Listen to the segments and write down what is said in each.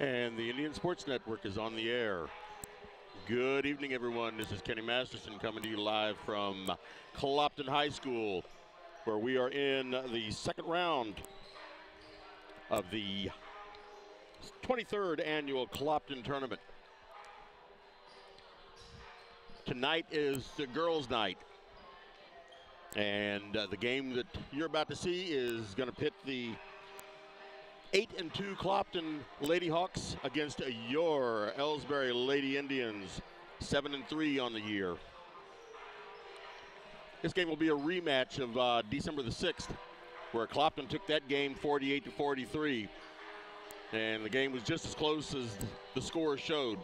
And the Indian Sports Network is on the air. Good evening, everyone. This is Kenny Masterson coming to you live from Clopton High School, where we are in the second round of the 23rd annual Clopton tournament. Tonight is the girls' night, and the game that you're about to see is going to pit the 8-2 Clopton Lady Hawks against your Elsberry Lady Indians, 7-3 on the year. This game will be a rematch of December the 6th, where Clopton took that game 48-43, and the game was just as close as the score showed.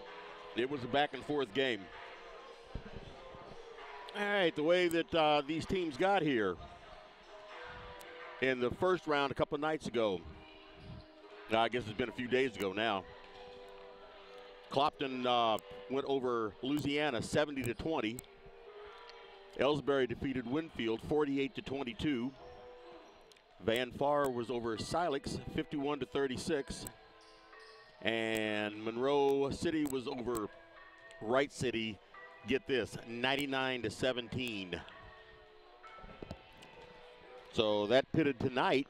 It was a back-and-forth game. All right, the way that these teams got here in the first round a couple of nights ago, I guess it's been a few days ago now, Clopton went over Louisiana 70-20. Elsberry defeated Winfield 48-22. Van Far was over Silex 51-36. And Monroe City was over Wright City, get this, 99-17. So that pitted tonight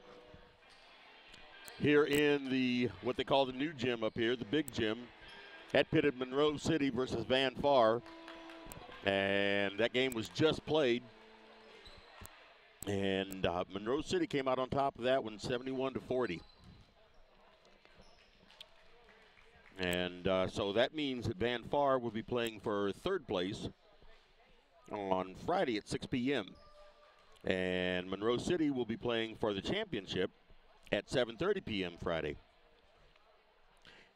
here in the, what they call the new gym up here, the big gym. That pitted Monroe City versus Van Far. And that game was just played. And Monroe City came out on top of that one, 71-40. And so that means that Van Far will be playing for third place on Friday at 6 p.m. And Monroe City will be playing for the championship at 7:30 p.m. Friday.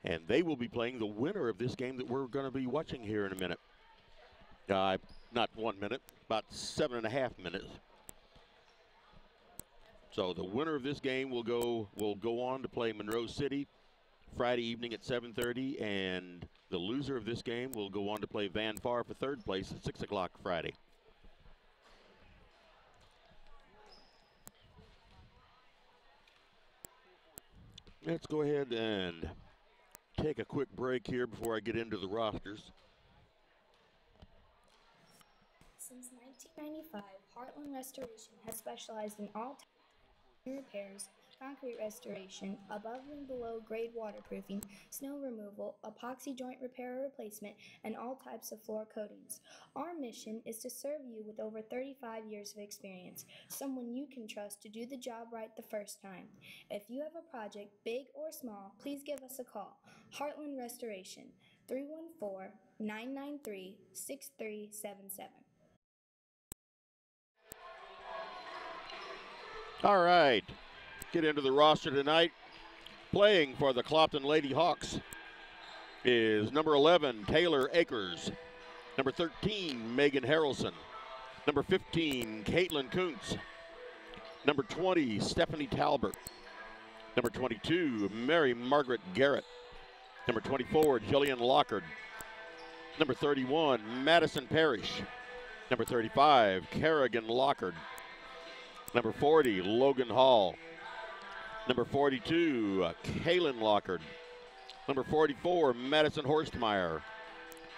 And they will be playing the winner of this game that we're going to be watching here in a minute. Not 1 minute, about 7.5 minutes. So the winner of this game will go on to play Monroe City Friday evening at 7:30, and the loser of this game will go on to play Van Far for third place at 6 o'clock Friday. Let's go ahead and take a quick break here before I get into the rosters. Since 1995, Heartland Restoration has specialized in all types of repairs, concrete restoration, above and below grade waterproofing, snow removal, epoxy joint repair or replacement, and all types of floor coatings. Our mission is to serve you with over 35 years of experience, someone you can trust to do the job right the first time. If you have a project, big or small, please give us a call. Heartland Restoration, 314-993-6377. All right, get into the roster tonight. Playing for the Clopton Lady Hawks is number 11, Taylor Akers. Number 13, Megan Harrelson. Number 15, Caitlin Kuntz. Number 20, Stephanie Talbert. Number 22, Mary Margaret Garrett. Number 24, Jillian Lockard. Number 31, Madison Parrish. Number 35, Kerrigan Lockard. Number 40, Logan Hall. Number 42, Kaylin Lockard. Number 44, Madison Horstmeyer.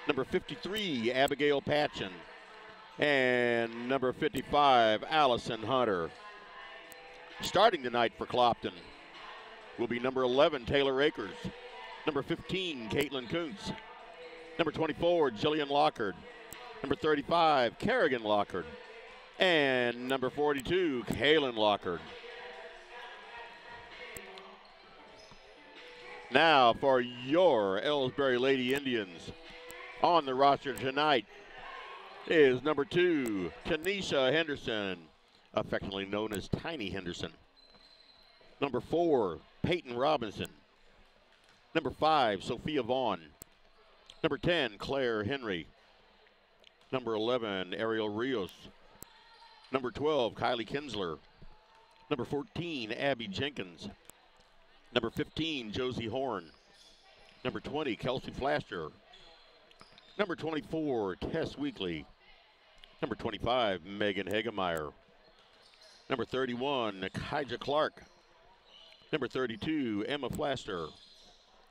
Number 53, Abigail Patchen. And number 55, Allison Hunter. Starting tonight for Clopton will be number 11, Taylor Akers. Number 15, Caitlin Kuntz. Number 24, Jillian Lockard. Number 35, Kerrigan Lockard. And number 42, Kaylin Lockard. Now for your Elsberry Lady Indians. On the roster tonight is number 2, Tanisha Henderson, affectionately known as Tiny Henderson. Number 4, Peyton Robinson. Number 5, Sophia Vaughn. Number 10, Claire Henry. Number 11, Ariel Rios. Number 12, Kylie Kinsler. Number 14, Abby Jenkins. Number 15, Josie Horn. Number 20, Kelsey Flasher. Number 24, Tess Weekly. Number 25, Megan Hagemeyer. Number 31, Kaija Clark. Number 32, Emma Flaster.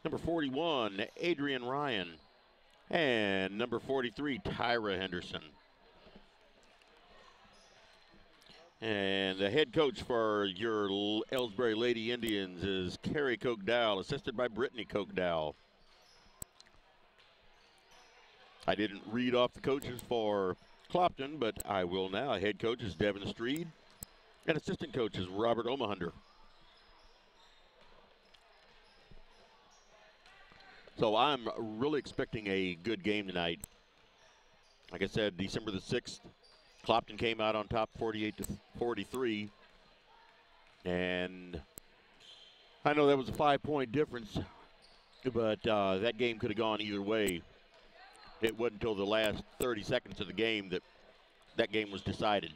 Number 41, Adrian Ryan. And number 43, Tyra Henderson. And the head coach for your Elsberry Lady Indians is Carrie Koch-Dow, assisted by Brittany Koch-Dow. I didn't read off the coaches for Clopton, but I will now. Head coach is Devin Streed, and assistant coach is Robert Omahunder. So I'm really expecting a good game tonight. Like I said, December the 6th, Clopton came out on top 48-43. And I know that was a 5-point difference, but that game could have gone either way. It wasn't until the last 30 seconds of the game that game was decided.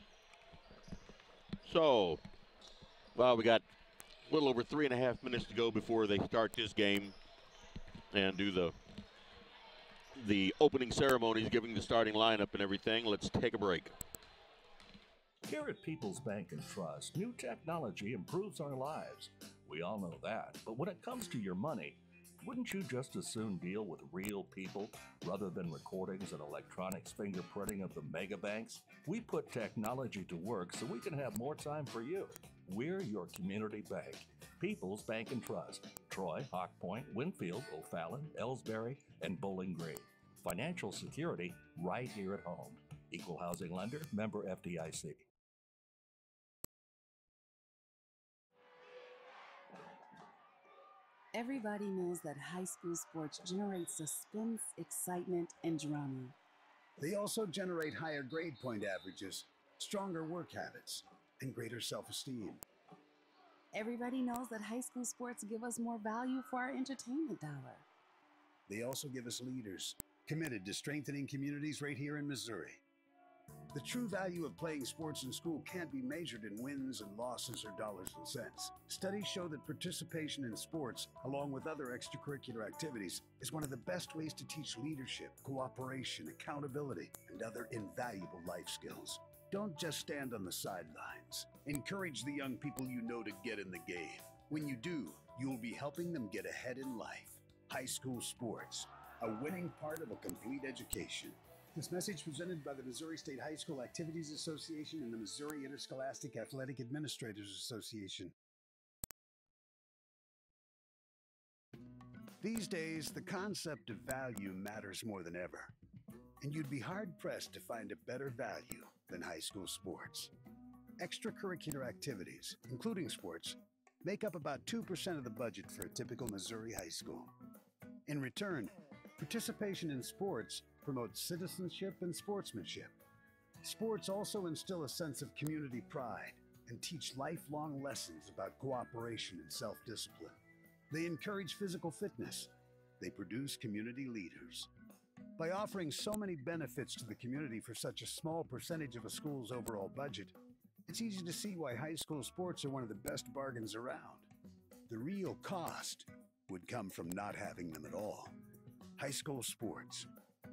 So, well, we got a little over 3.5 minutes to go before they start this game and do the opening ceremonies, giving the starting lineup and everything. Let's take a break. Here at People's Bank and Trust, new technology improves our lives. We all know that. But when it comes to your money, wouldn't you just as soon deal with real people rather than recordings and electronics fingerprinting of the mega banks? We put technology to work so we can have more time for you. We're your community bank. People's Bank and Trust. Troy, Hawk Point, Winfield, O'Fallon, Elsberry, and Bowling Green. Financial security right here at home. Equal housing lender, member FDIC. Everybody knows that high school sports generate suspense, excitement, and drama. They also generate higher grade point averages, stronger work habits, and greater self-esteem. Everybody knows that high school sports give us more value for our entertainment dollar. They also give us leaders committed to strengthening communities right here in Missouri. The true value of playing sports in school can't be measured in wins and losses or dollars and cents. Studies show that participation in sports, along with other extracurricular activities, is one of the best ways to teach leadership, cooperation, accountability, and other invaluable life skills. Don't just stand on the sidelines. Encourage the young people you know to get in the game. When you do, you'll be helping them get ahead in life. High school sports, a winning part of a complete education. This message presented by the Missouri State High School Activities Association and the Missouri Interscholastic Athletic Administrators Association. These days, the concept of value matters more than ever, and you'd be hard-pressed to find a better value than high school sports. Extracurricular activities, including sports, make up about 2% of the budget for a typical Missouri high school. In return, participation in sports promotes citizenship and sportsmanship. Sports also instill a sense of community pride and teach lifelong lessons about cooperation and self-discipline. They encourage physical fitness. They produce community leaders. By offering so many benefits to the community for such a small percentage of a school's overall budget, it's easy to see why high school sports are one of the best bargains around. The real cost would come from not having them at all. High school sports,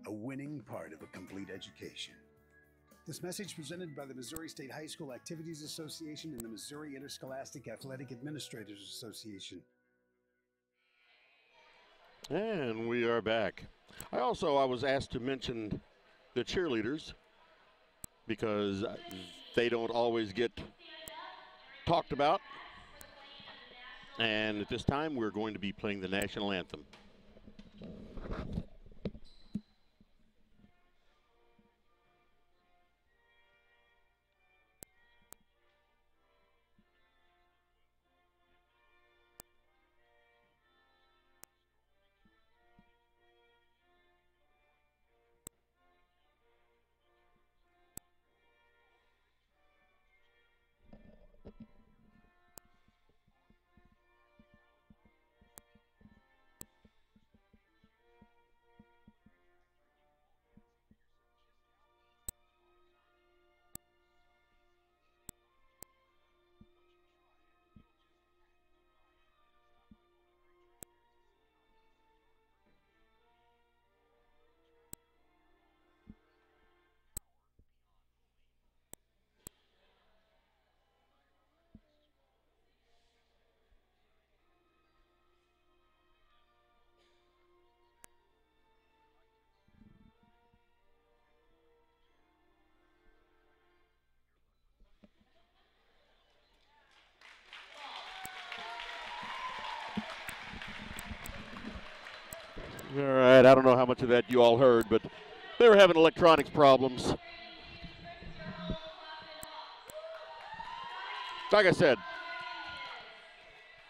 a winning part of a complete education. This message presented by the Missouri State High School Activities Association and the Missouri Interscholastic Athletic Administrators Association. And we are back. I was asked to mention the cheerleaders because they don't always get talked about. And at this time, we're going to be playing the national anthem. All right, I don't know how much of that you all heard, but they were having electronics problems. Like I said,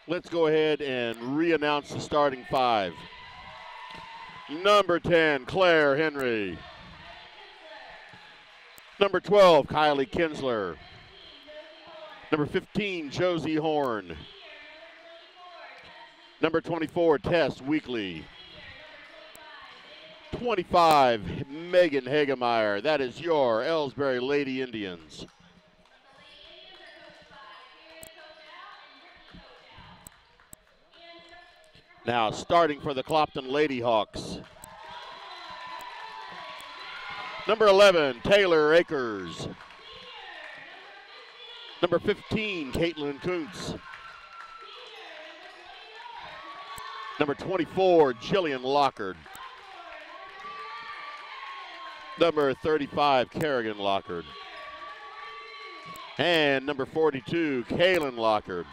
let's go ahead and re-announce the starting five. Number 10, Claire Henry. Number 12, Kylie Kinsler. Number 15, Josie Horn. Number 24, Tess Weekly. 25, Megan Hagemeyer. That is your Elsberry Lady Indians. Now starting for the Clopton Lady Hawks. Number 11, Taylor Akers. Number 15, Caitlin Kuntz. Number 24, Jillian Lockard. Number 35, Kerrigan Lockard. And number 42, Kaylin Lockard.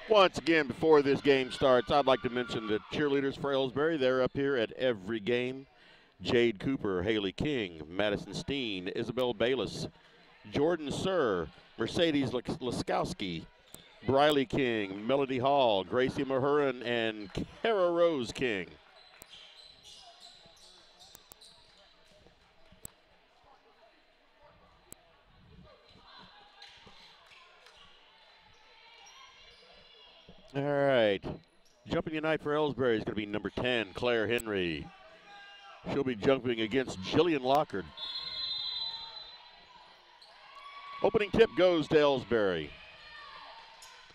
Once again, before this game starts, I'd like to mention the cheerleaders for Elsberry. They're up here at every game. Jade Cooper, Haley King, Madison Steen, Isabel Bayless, Jordan Sir, Mercedes Laskowski, Briley King, Melody Hall, Gracie Mahurin, and Kara Rose King. All right, jumping tonight for Elsberry is going to be number 10, Claire Henry. She'll be jumping against Jillian Lockard. Opening tip goes to Elsberry.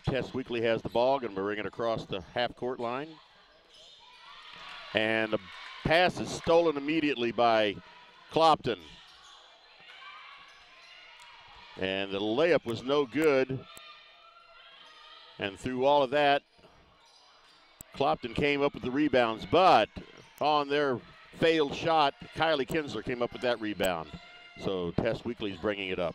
Tess Weekly has the ball, going to bring it across the half-court line. And the pass is stolen immediately by Clopton. And the layup was no good. And through all of that, Clopton came up with the rebounds, but on their failed shot, Kylie Kinsler came up with that rebound. So Tess Weekly's bringing it up.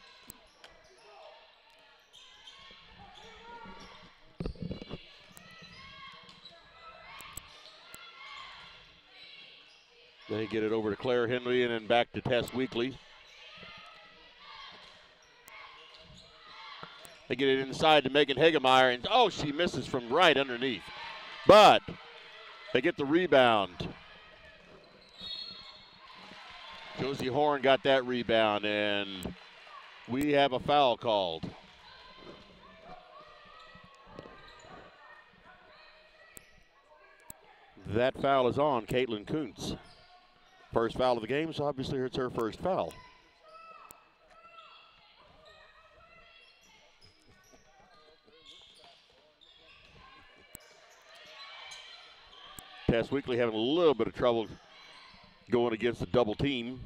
They get it over to Claire Henry and then back to Tess Weekly. They get it inside to Megan Hagemeyer, and oh, she misses from right underneath. But they get the rebound. Josie Horn got that rebound, and we have a foul called. That foul is on Caitlin Kuntz. First foul of the game, so obviously it's her first foul. Tess Weekly having a little bit of trouble going against the double team.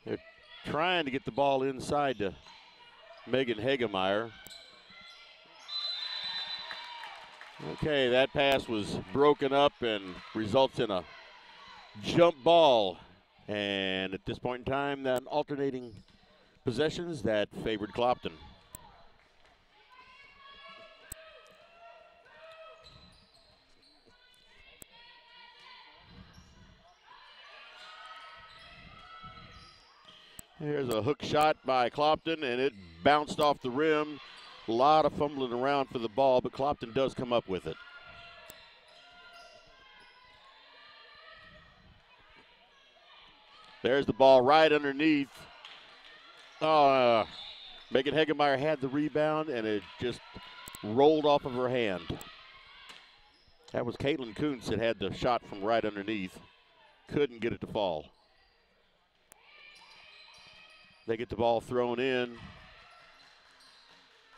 They're trying to get the ball inside to Megan Hagemeyer. Okay, that pass was broken up and results in a jump ball. And at this point in time, that alternating possessions that favored Clopton. Here's a hook shot by Clopton, and it bounced off the rim. A lot of fumbling around for the ball, but Clopton does come up with it. There's the ball right underneath. Megan Hagemeyer had the rebound, and it just rolled off of her hand. That was Caitlin Kuntz that had the shot from right underneath. Couldn't get it to fall. They get the ball thrown in,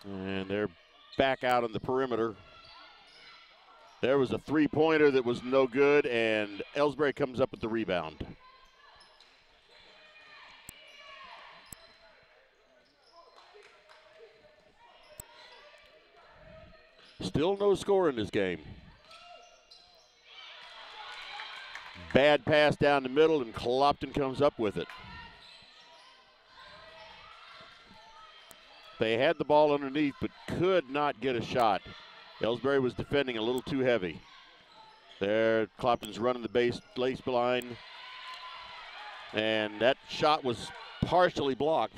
and they're back out on the perimeter. There was a three-pointer that was no good, and Elsberry comes up with the rebound. Still no score in this game. Bad pass down the middle, and Clopton comes up with it. They had the ball underneath but could not get a shot. Elsberry was defending a little too heavy. There, Clopton's running the baseline. And that shot was partially blocked.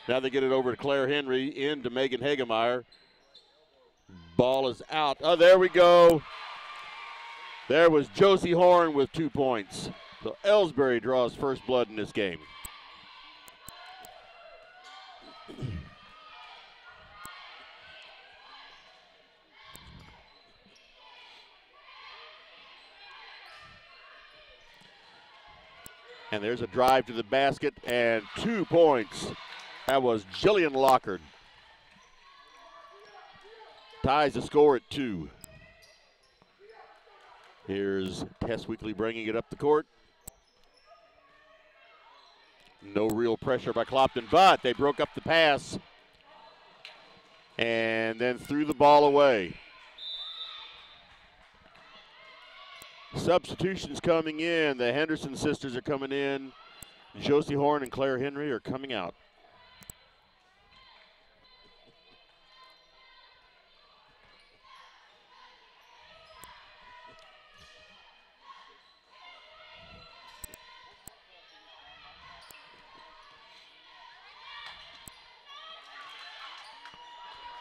Now they get it over to Claire Henry, into Megan Hagemeyer. Ball is out. Oh, there we go. There was Josie Horn with 2 points. So Elsberry draws first blood in this game. And there's a drive to the basket and 2 points. That was Jillian Lockard. Ties the score at 2. Here's Tess Weekly bringing it up the court. No real pressure by Clopton, but they broke up the pass and then threw the ball away. Substitutions coming in. The Henderson sisters are coming in. Josie Horn and Claire Henry are coming out.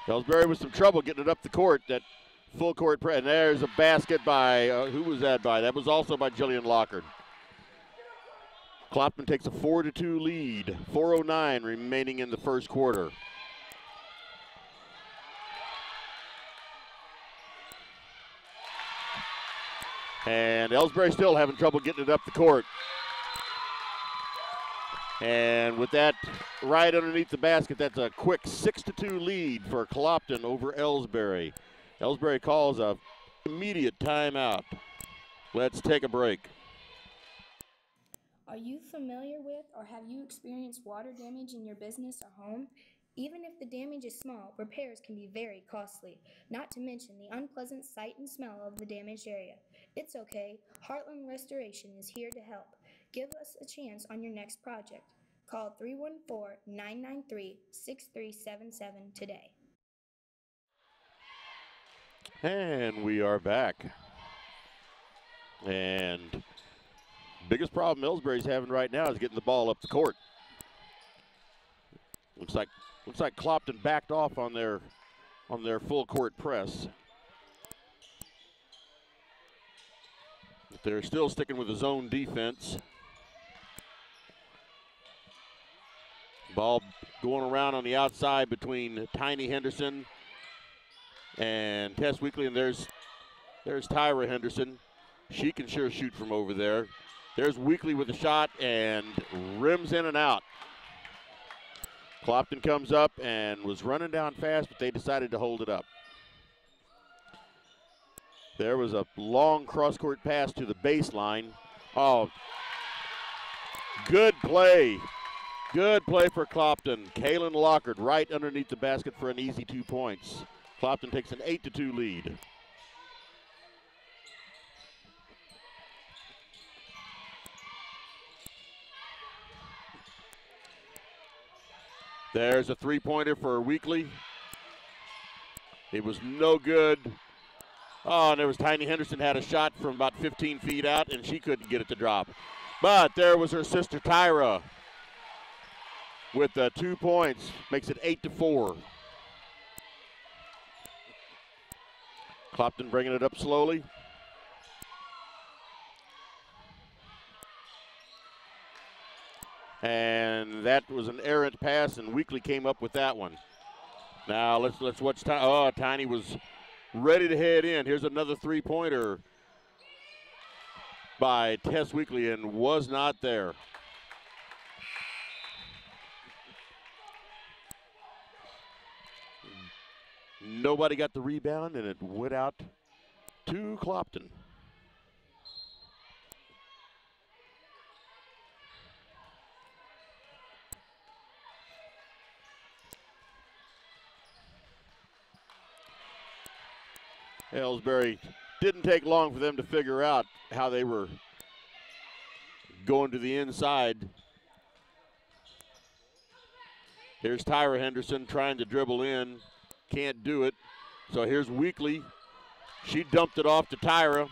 Elsberry with some trouble getting it up the court. That full court press. And there's a basket by, who was that by? That was also by Jillian Lockard. Clopton takes a 4-2 lead. 4:09 remaining in the first quarter. And Elsberry still having trouble getting it up the court. And with that right underneath the basket, that's a quick 6-2 lead for Clopton over Elsberry. Elsberry calls a immediate timeout. Let's take a break. Are you familiar with or have you experienced water damage in your business or home? Even if the damage is small, repairs can be very costly, not to mention the unpleasant sight and smell of the damaged area. It's okay. Heartland Restoration is here to help. Give us a chance on your next project. Call 314-993-6377 today. And we are back. And biggest problem Elsberry's having right now is getting the ball up the court. Looks like Clopton backed off on their full court press. But they're still sticking with the zone defense. Ball going around on the outside between Tiny Henderson and Tess Weekly, and there's Tyra Henderson. She can sure shoot from over there. There's Weekly with a shot and rims in and out. Clopton comes up and was running down fast, but they decided to hold it up. There was a long cross-court pass to the baseline. Oh, good play. Good play for Clopton. Kaylin Lockard right underneath the basket for an easy 2 points. Clopton takes an 8-2 lead. There's a three-pointer for Weekly. It was no good. Oh, and there was Tiny Henderson had a shot from about 15 feet out, and she couldn't get it to drop. But there was her sister Tyra with 2 points, makes it 8-4. Clopton bringing it up slowly. And that was an errant pass, and Weekly came up with that one. Now let's watch. Oh, Tiny was ready to head in. Here's another three-pointer by Tess Weekly, and was not there. Nobody got the rebound, and it went out to Clopton. Elsberry didn't take long for them to figure out how they were going to the inside. Here's Tyra Henderson trying to dribble in. Can't do it. So here's Weekly. She dumped it off to Tyra.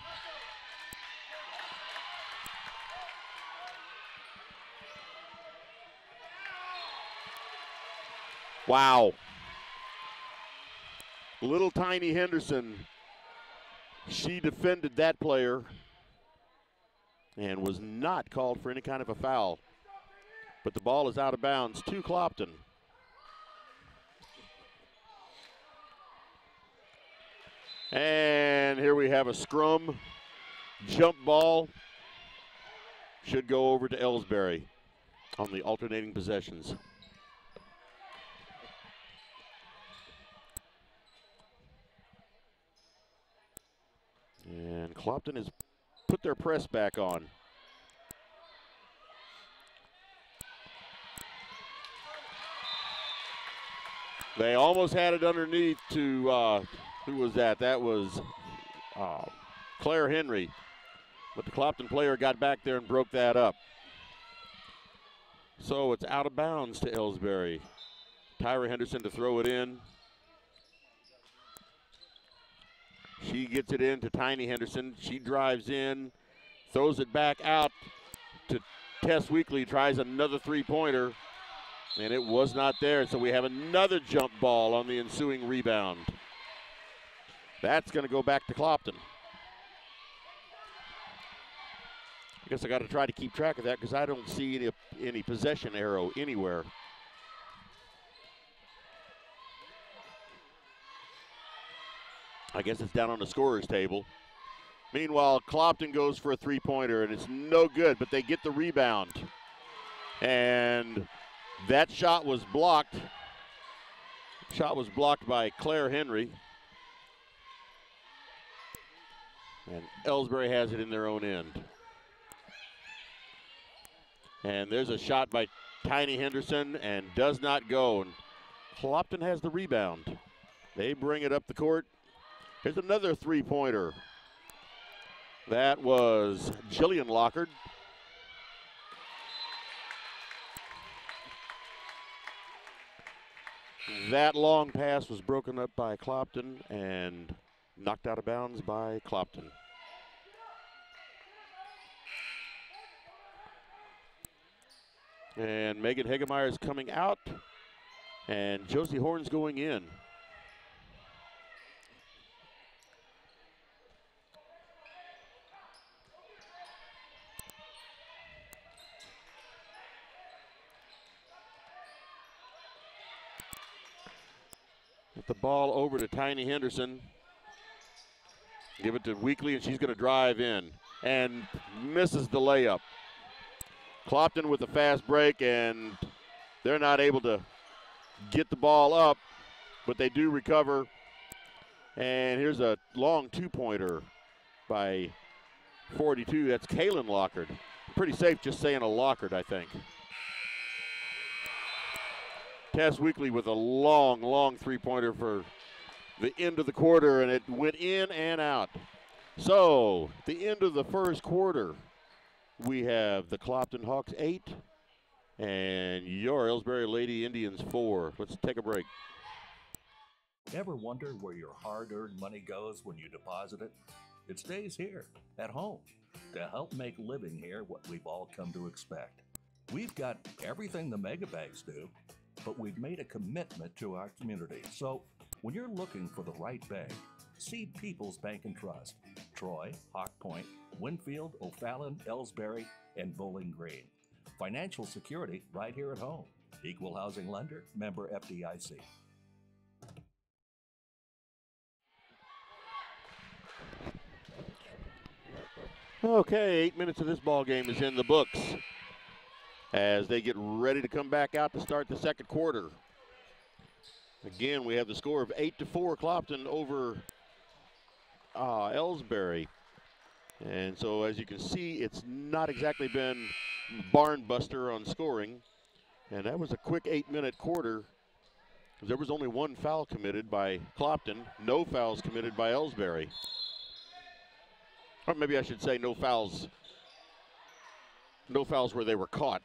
Wow. Little tiny Henderson. She defended that player and was not called for any kind of a foul. But the ball is out of bounds to Clopton. And here we have a scrum. Jump ball should go over to Elsberry on the alternating possessions. And Clopton has put their press back on. They almost had it underneath to, who was that? That was Claire Henry. But the Clopton player got back there and broke that up. So it's out of bounds to Elsberry. Tyra Henderson to throw it in. She gets it in to Tiny Henderson. She drives in, throws it back out to Tess Weekly, tries another three-pointer, and it was not there. So we have another jump ball on the ensuing rebound. That's going to go back to Clopton. I guess I got to try to keep track of that because I don't see any possession arrow anywhere. I guess it's down on the scorer's table. Meanwhile, Clopton goes for a three-pointer, and it's no good, but they get the rebound. And that shot was blocked. Shot was blocked by Claire Henry. And Elsberry has it in their own end. And there's a shot by Tiny Henderson and does not go. And Clopton has the rebound. They bring it up the court. Here's another three-pointer. That was Jillian Lockard. That long pass was broken up by Clopton and knocked out of bounds by Clopton. And Megan Hegemeyer is coming out, and Josie Horn's going in. Get the ball over to Tiny Henderson. Give it to Weekly, and she's going to drive in and misses the layup. Clopton with a fast break, and they're not able to get the ball up, but they do recover. And here's a long two-pointer by 42. That's Kaylin Lockard. Pretty safe just saying a Lockard, I think. Tess Weekly with a long, long three-pointer for the end of the quarter, and it went in and out. So, the end of the first quarter, we have the Clopton Hawks 8 and your Elsberry Lady Indians 4. Let's take a break. Ever wonder where your hard-earned money goes when you deposit it? It stays here, at home, to help make living here what we've all come to expect. We've got everything the mega bags do, but we've made a commitment to our community. So when you're looking for the right bank, see People's Bank and Trust. Troy, Hawk Point, Winfield, O'Fallon, Elsberry, and Bowling Green. Financial security right here at home. Equal housing lender, member FDIC. Okay, 8 minutes of this ball game is in the books as they get ready to come back out to start the second quarter. Again, we have the score of 8-4 Clopton over Elsberry. And so as you can see, it's not exactly been barn buster on scoring. And that was a quick 8-minute quarter. There was only one foul committed by Clopton, no fouls committed by Elsberry. Or maybe I should say no fouls where they were caught.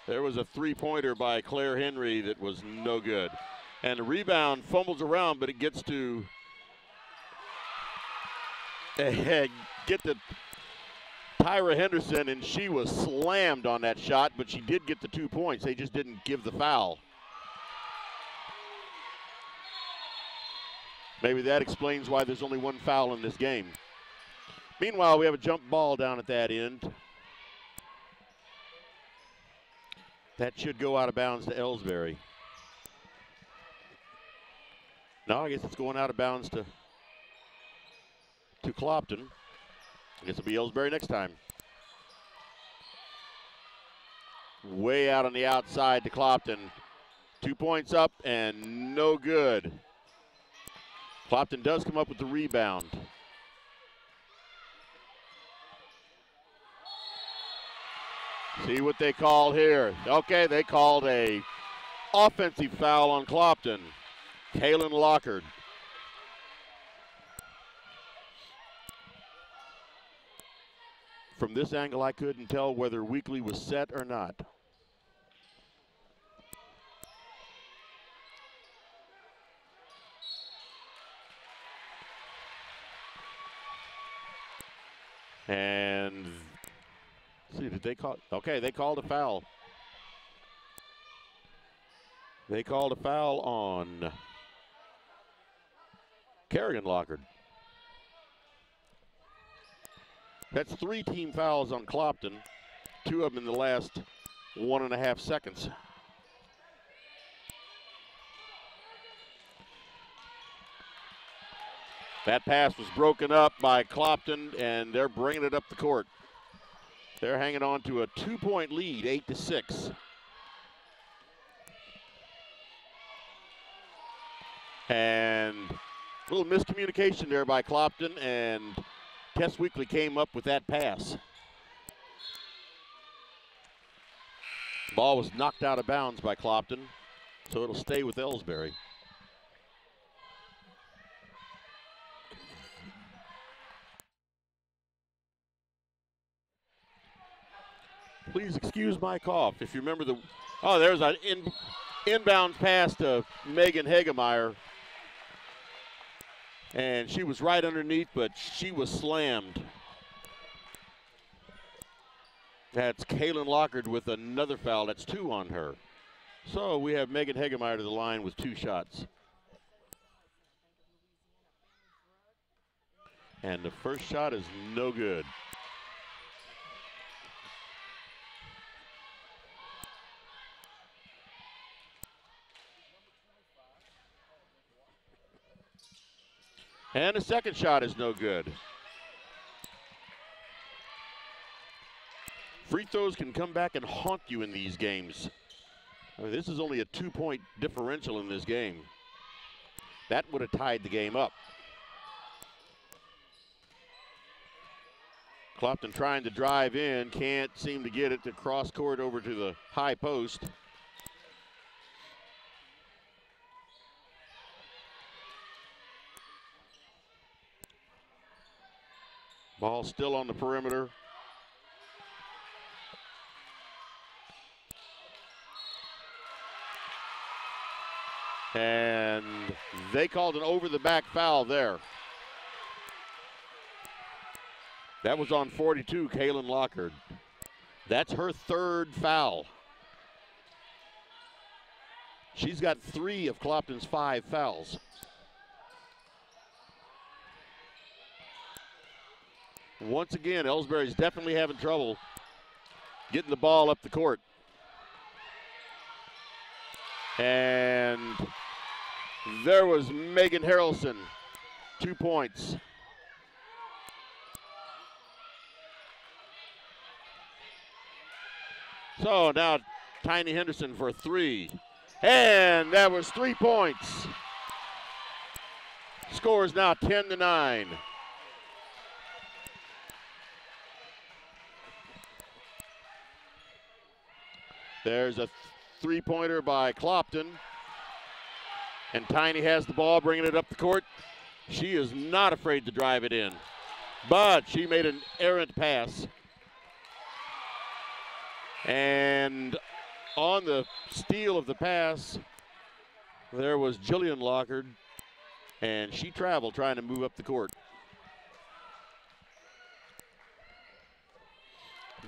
There was a three-pointer by Claire Henry that was no good. And the rebound fumbles around, but it gets to Tyra Henderson, and she was slammed on that shot, but she did get the 2 points. They just didn't give the foul. Maybe that explains why there's only one foul in this game. Meanwhile, we have a jump ball down at that end. That should go out of bounds to Elsberry. No, I guess it's going out of bounds to Clopton. I guess it'll be Elsberry next time. Way out on the outside to Clopton. 2 points up and no good. Clopton does come up with the rebound. See what they call here. Okay, they called a offensive foul on Clopton. Kaylin Lockard. From this angle, I couldn't tell whether Weekly was set or not. And see, did they call? Okay, they called a foul. They called a foul on Kerrigan Lockard. That's 3 team fouls on Clopton, 2 of them in the last 1.5 seconds. That pass was broken up by Clopton, and they're bringing it up the court. They're hanging on to a 2-point lead, 8-6. And a little miscommunication there by Clopton, and Tess Weekly came up with that pass. Ball was knocked out of bounds by Clopton, so it'll stay with Elsberry. Please excuse my cough. If you remember there's an inbounds pass to Megan Hagemeyer. And she was right underneath, but she was slammed. That's Kaylin Lockard with another foul. That's 2 on her. So we have Megan Hagemeyer to the line with 2 shots. And the first shot is no good. And the second shot is no good. Free throws can come back and haunt you in these games. I mean, this is only a 2-point differential in this game. That would have tied the game up. Clopton trying to drive in, can't seem to get it to cross court over to the high post. Ball still on the perimeter. And they called an over-the-back foul there. That was on 42, Kaylin Lockard. That's her 3rd foul. She's got 3 of Clopton's 5 fouls. Once again, Elsberry's definitely having trouble getting the ball up the court. And there was Megan Harrelson, 2 points. So now Tiny Henderson for 3. And that was 3 points. Score is now 10-9. There's a 3-pointer by Clopton. And Tiny has the ball, bringing it up the court. She is not afraid to drive it in. But she made an errant pass. And On the steal of the pass, there was Jillian Lockard, and she traveled trying to move up the court.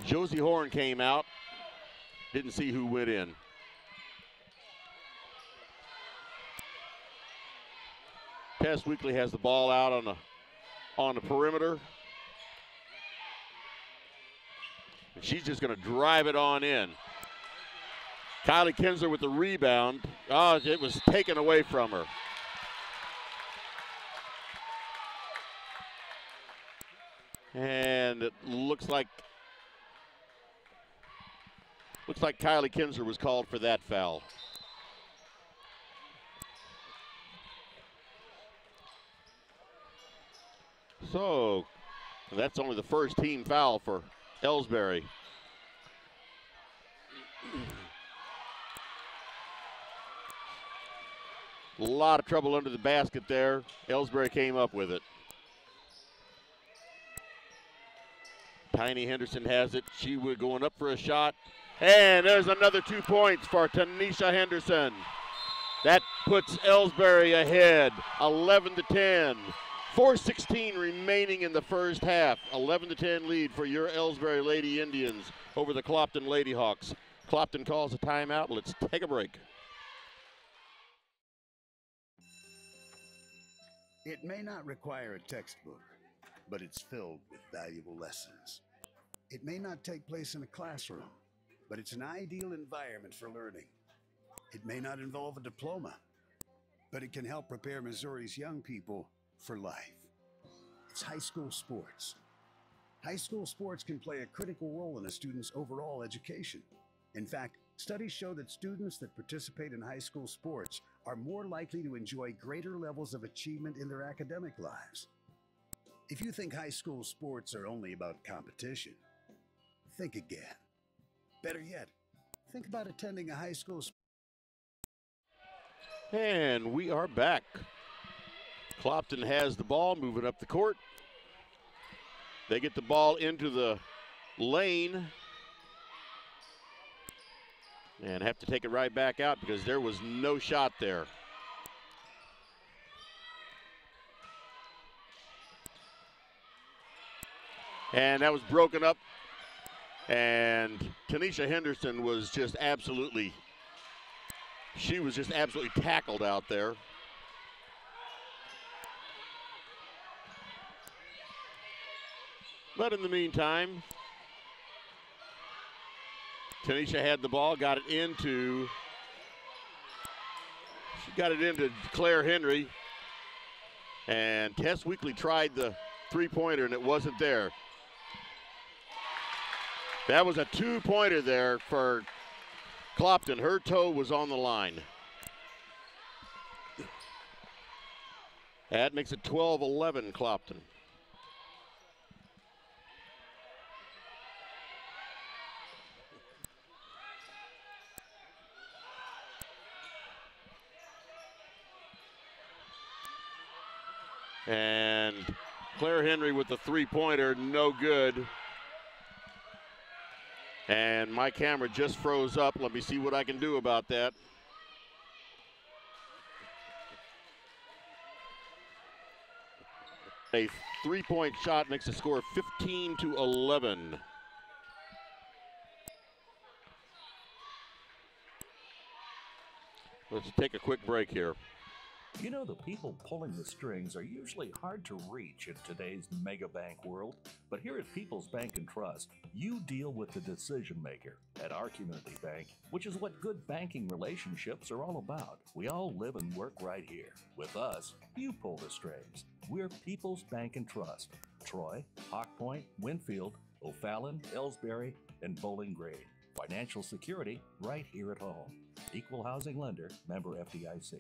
Josie Horn came out. Didn't see who went in. Tess Weekly has the ball out on the perimeter. And she's just going to drive it on in. Kylie Kinsler with the rebound. Oh, it was taken away from her. And it looks like Kylie Kinsler was called for that foul. So that's only the first team foul for Elsberry. A lot of trouble under the basket there. Elsberry came up with it. Tiny Henderson has it. She was going up for a shot. And there's another 2 points for Tanisha Henderson. That puts Elsberry ahead, 11-10. 4:16 remaining in the first half. 11-10 lead for your Elsberry Lady Indians over the Clopton Lady Hawks. Clopton calls a timeout. Let's take a break. It may not require a textbook, but it's filled with valuable lessons. It may not take place in a classroom, but it's an ideal environment for learning. It may not involve a diploma, but it can help prepare Missouri's young people for life. It's high school sports. High school sports can play a critical role in a student's overall education. In fact, studies show that students that participate in high school sports are more likely to enjoy greater levels of achievement in their academic lives. If you think high school sports are only about competition, think again. Better yet, think about attending a high school sport. And we are back. Clopton has the ball moving up the court. They get the ball into the lane and have to take it right back out because there was no shot there. And that was broken up. And Tanisha Henderson was just absolutely, she was just absolutely tackled out there. But in the meantime, Tanisha had the ball, got it into Claire Henry. And Tess Weekly tried the three-pointer and it wasn't there. That was a two-pointer there for Clopton. Her toe was on the line. That makes it 12-11 Clopton. And Claire Henry with the three-pointer, no good. And my camera just froze up. Let me see what I can do about that. A three-point shot makes the score 15-11. Let's take a quick break here. You know, the people pulling the strings are usually hard to reach in today's mega bank world, but here at People's Bank and Trust, you deal with the decision maker. At our community bank, which is what good banking relationships are all about, we all live and work right here. With us, you pull the strings. We're People's Bank and Trust. Troy, Hawk Point, Winfield, O'Fallon, Elsberry, and Bowling Green. Financial security right here at home. Equal housing lender, member FDIC.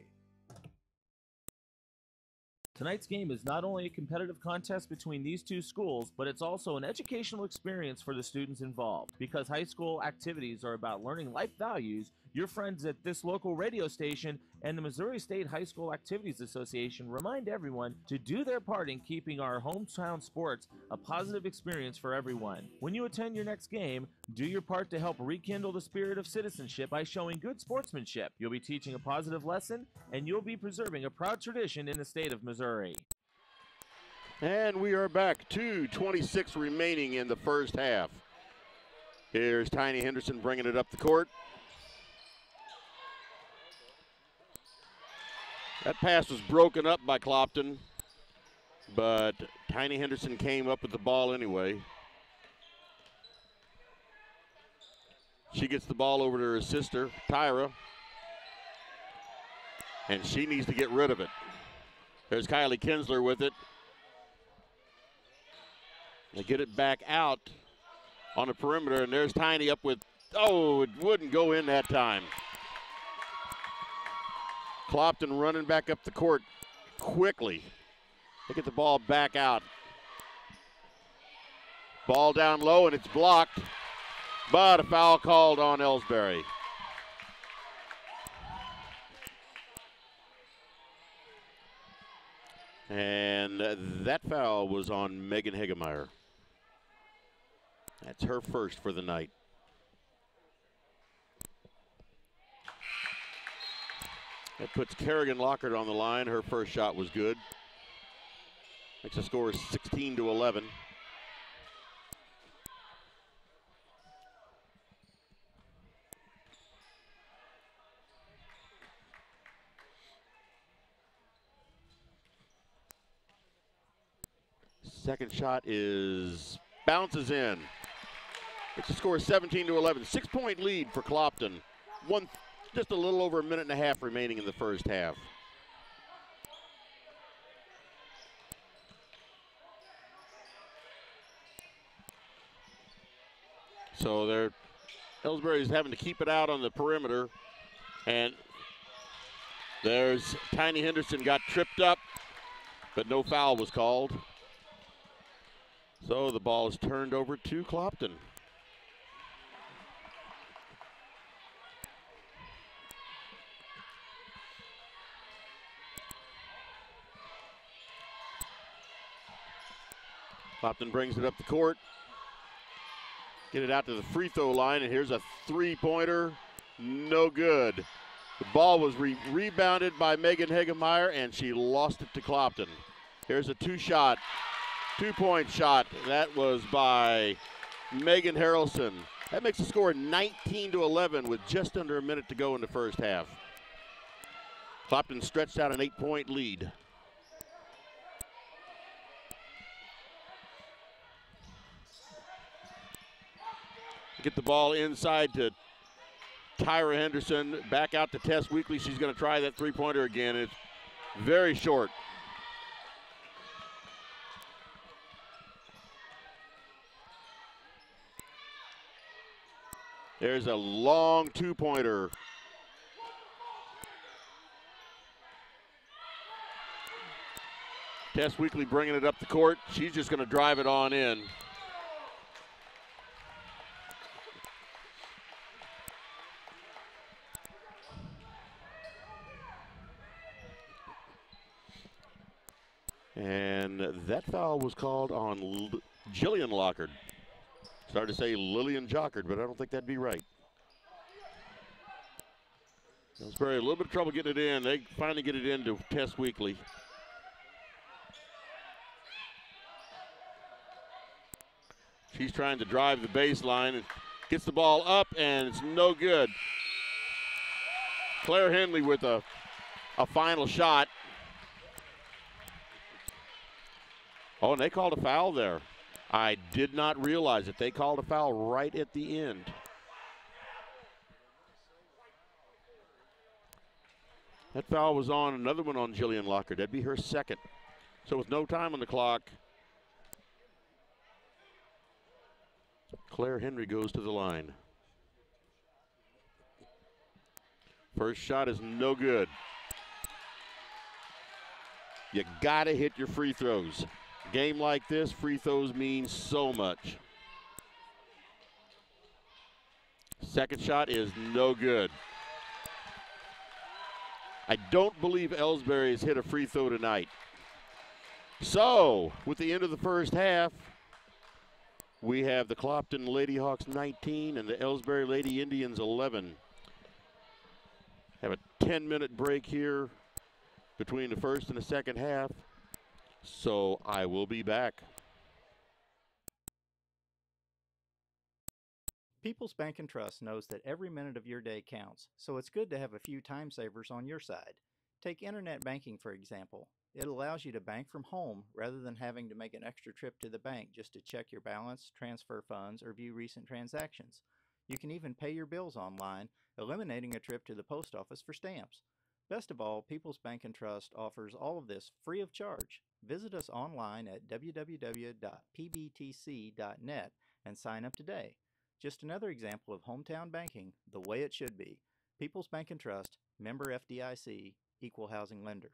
Tonight's game is not only a competitive contest between these two schools, but it's also an educational experience for the students involved. Because high school activities are about learning life values, your friends at this local radio station and the Missouri State High School Activities Association remind everyone to do their part in keeping our hometown sports a positive experience for everyone. When you attend your next game, do your part to help rekindle the spirit of citizenship by showing good sportsmanship. You'll be teaching a positive lesson, and you'll be preserving a proud tradition in the state of Missouri. And we are back. 2:26 remaining in the first half. Here's Tiny Henderson bringing it up the court. That pass was broken up by Clopton, but Tiny Henderson came up with the ball anyway. She gets the ball over to her sister, Tyra, and she needs to get rid of it. There's Kylie Kinsler with it. They get it back out on the perimeter, and there's Tiny up with, oh, it wouldn't go in that time. Clopton running back up the court quickly. They get the ball back out. Ball down low, and it's blocked, but a foul called on Elsberry. And that foul was on Megan Hegemeyer. That's her first for the night. That puts Kerrigan Lockhart on the line. Her first shot was good. Makes the score 16-11. Second shot bounces in. It's a score 17-11. 6-point lead for Clopton. Just a little over a minute and a half remaining in the first half. So Elsberry's having to keep it out on the perimeter, and there's Tiny Henderson got tripped up, but no foul was called. So the ball is turned over to Clopton. Clopton brings it up the court. Get it out to the free throw line, and here's a three-pointer. No good. The ball was rebounded by Megan Hegemeyer, and she lost it to Clopton. Here's a two-point shot. That was by Megan Harrelson. That makes the score 19-11 with just under a minute to go in the first half. Clopton stretched out an 8-point lead. Get the ball inside to Tyra Henderson. Back out to Tess Weekly. She's going to try that three-pointer again. It's very short. There's a long two-pointer. Tess Weekly bringing it up the court. She's just going to drive it on in. And that foul was called on Jillian Lockhart. Started to say Lillian Jockard, but I don't think that'd be right. Elsberry a little bit of trouble getting it in. They finally get it into Tess Weekly. She's trying to drive the baseline and gets the ball up, and it's no good. Claire Henley with a final shot. Oh, and they called a foul there. I did not realize it. They called a foul right at the end. That foul was on another one on Jillian Lockhart. That'd be her second. So with no time on the clock, Claire Henry goes to the line. First shot is no good. You got to hit your free throws. Game like this, free throws mean so much. Second shot is no good. I don't believe Elsberry has hit a free throw tonight. So, with the end of the first half, we have the Clopton Lady Hawks 19 and the Elsberry Lady Indians 11. Have a 10-minute break here between the first and the second half. So I will be back. People's Bank and Trust knows that every minute of your day counts, so it's good to have a few time savers on your side. Take internet banking, for example. It allows you to bank from home rather than having to make an extra trip to the bank just to check your balance, transfer funds, or view recent transactions. You can even pay your bills online, eliminating a trip to the post office for stamps. Best of all, People's Bank and Trust offers all of this free of charge. Visit us online at www.pbtc.net and sign up today. Just another example of hometown banking the way it should be. People's Bank and Trust, member FDIC, equal housing lender.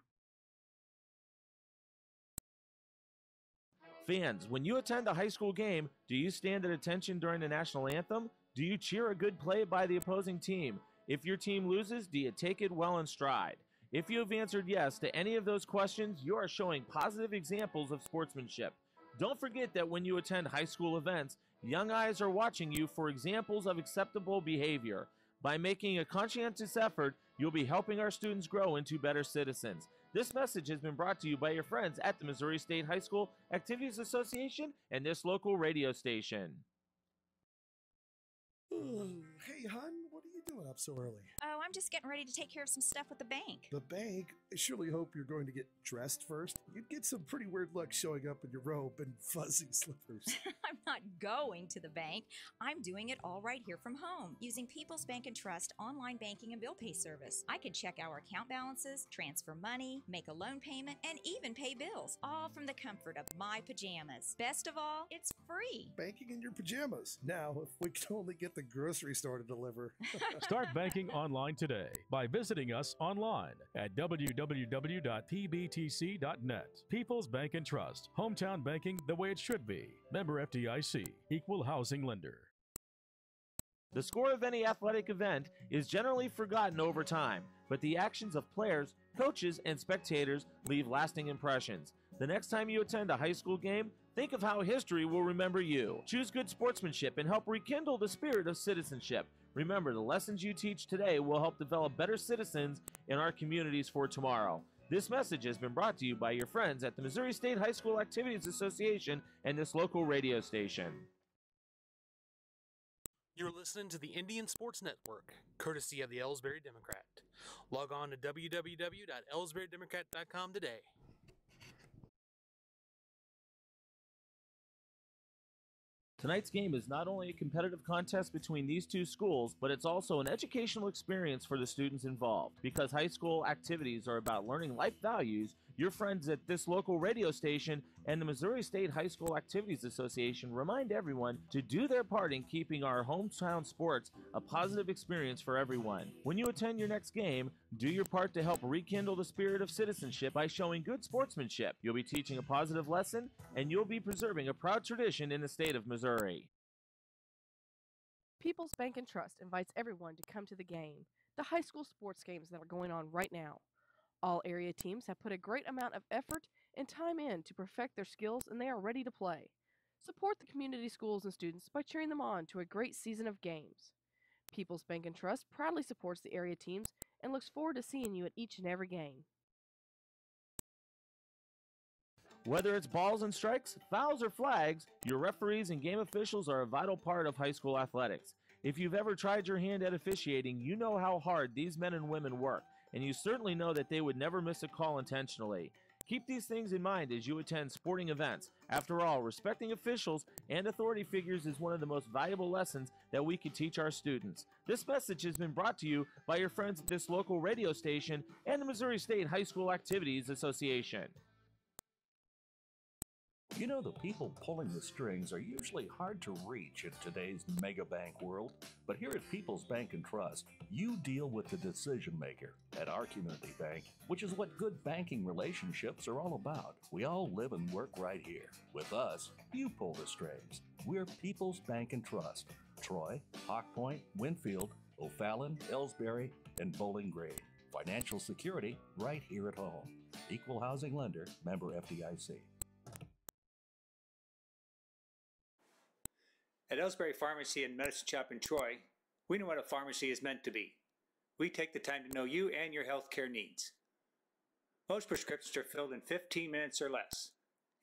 Fans, when you attend a high school game, do you stand at attention during the national anthem? Do you cheer a good play by the opposing team? If your team loses, do you take it well in stride? If you have answered yes to any of those questions, you are showing positive examples of sportsmanship. Don't forget that when you attend high school events, young eyes are watching you for examples of acceptable behavior. By making a conscientious effort, you'll be helping our students grow into better citizens. This message has been brought to you by your friends at the Missouri State High School Activities Association and this local radio station. Hey, hon, what are you doing up so early? Oh, I'm just getting ready to take care of some stuff with the bank. The bank? I surely hope you're going to get dressed first. You'd get some pretty weird luck showing up in your robe and fuzzy slippers. I'm not going to the bank. I'm doing it all right here from home using People's Bank and Trust online banking and bill pay service. I can check our account balances, transfer money, make a loan payment, and even pay bills, all from the comfort of my pajamas. Best of all, it's free. Banking in your pajamas. Now, if we could only get the grocery store to deliver. Start banking online today by visiting us online at www.pbtc.net. People's Bank and Trust. Hometown banking the way it should be. Member FDIC. Equal housing lender. The score of any athletic event is generally forgotten over time, but the actions of players, coaches, and spectators leave lasting impressions. The next time you attend a high school game, think of how history will remember you. Choose good sportsmanship and help rekindle the spirit of citizenship. Remember, the lessons you teach today will help develop better citizens in our communities for tomorrow. This message has been brought to you by your friends at the Missouri State High School Activities Association and this local radio station. You're listening to the Indian Sports Network, courtesy of the Elsberry Democrat. Log on to www.elsberrydemocrat.com today. Tonight's game is not only a competitive contest between these two schools, but it's also an educational experience for the students involved. Because high school activities are about learning life values, your friends at this local radio station and the Missouri State High School Activities Association remind everyone to do their part in keeping our hometown sports a positive experience for everyone. When you attend your next game, do your part to help rekindle the spirit of citizenship by showing good sportsmanship. You'll be teaching a positive lesson, and you'll be preserving a proud tradition in the state of Missouri. People's Bank and Trust invites everyone to come to the game, the high school sports games that are going on right now. All area teams have put a great amount of effort and time in to perfect their skills, and they are ready to play. Support the community schools and students by cheering them on to a great season of games. People's Bank and Trust proudly supports the area teams and looks forward to seeing you at each and every game. Whether it's balls and strikes, fouls, or flags, your referees and game officials are a vital part of high school athletics. If you've ever tried your hand at officiating, you know how hard these men and women work, and you certainly know that they would never miss a call intentionally. Keep these things in mind as you attend sporting events. After all, respecting officials and authority figures is one of the most valuable lessons that we could teach our students. This message has been brought to you by your friends at this local radio station and the Missouri State High School Activities Association. You know, the people pulling the strings are usually hard to reach in today's mega bank world, but here at People's Bank and Trust, you deal with the decision maker. At our community bank, which is what good banking relationships are all about, we all live and work right here. With us, you pull the strings. We're People's Bank and Trust. Troy, Hawk Point, Winfield, O'Fallon, Elsberry, and Bowling Green. Financial security right here at home. Equal housing lender, member FDIC. At Elsberry Pharmacy and Medicine Shop in Troy, we know what a pharmacy is meant to be. We take the time to know you and your healthcare needs. Most prescriptions are filled in 15 minutes or less,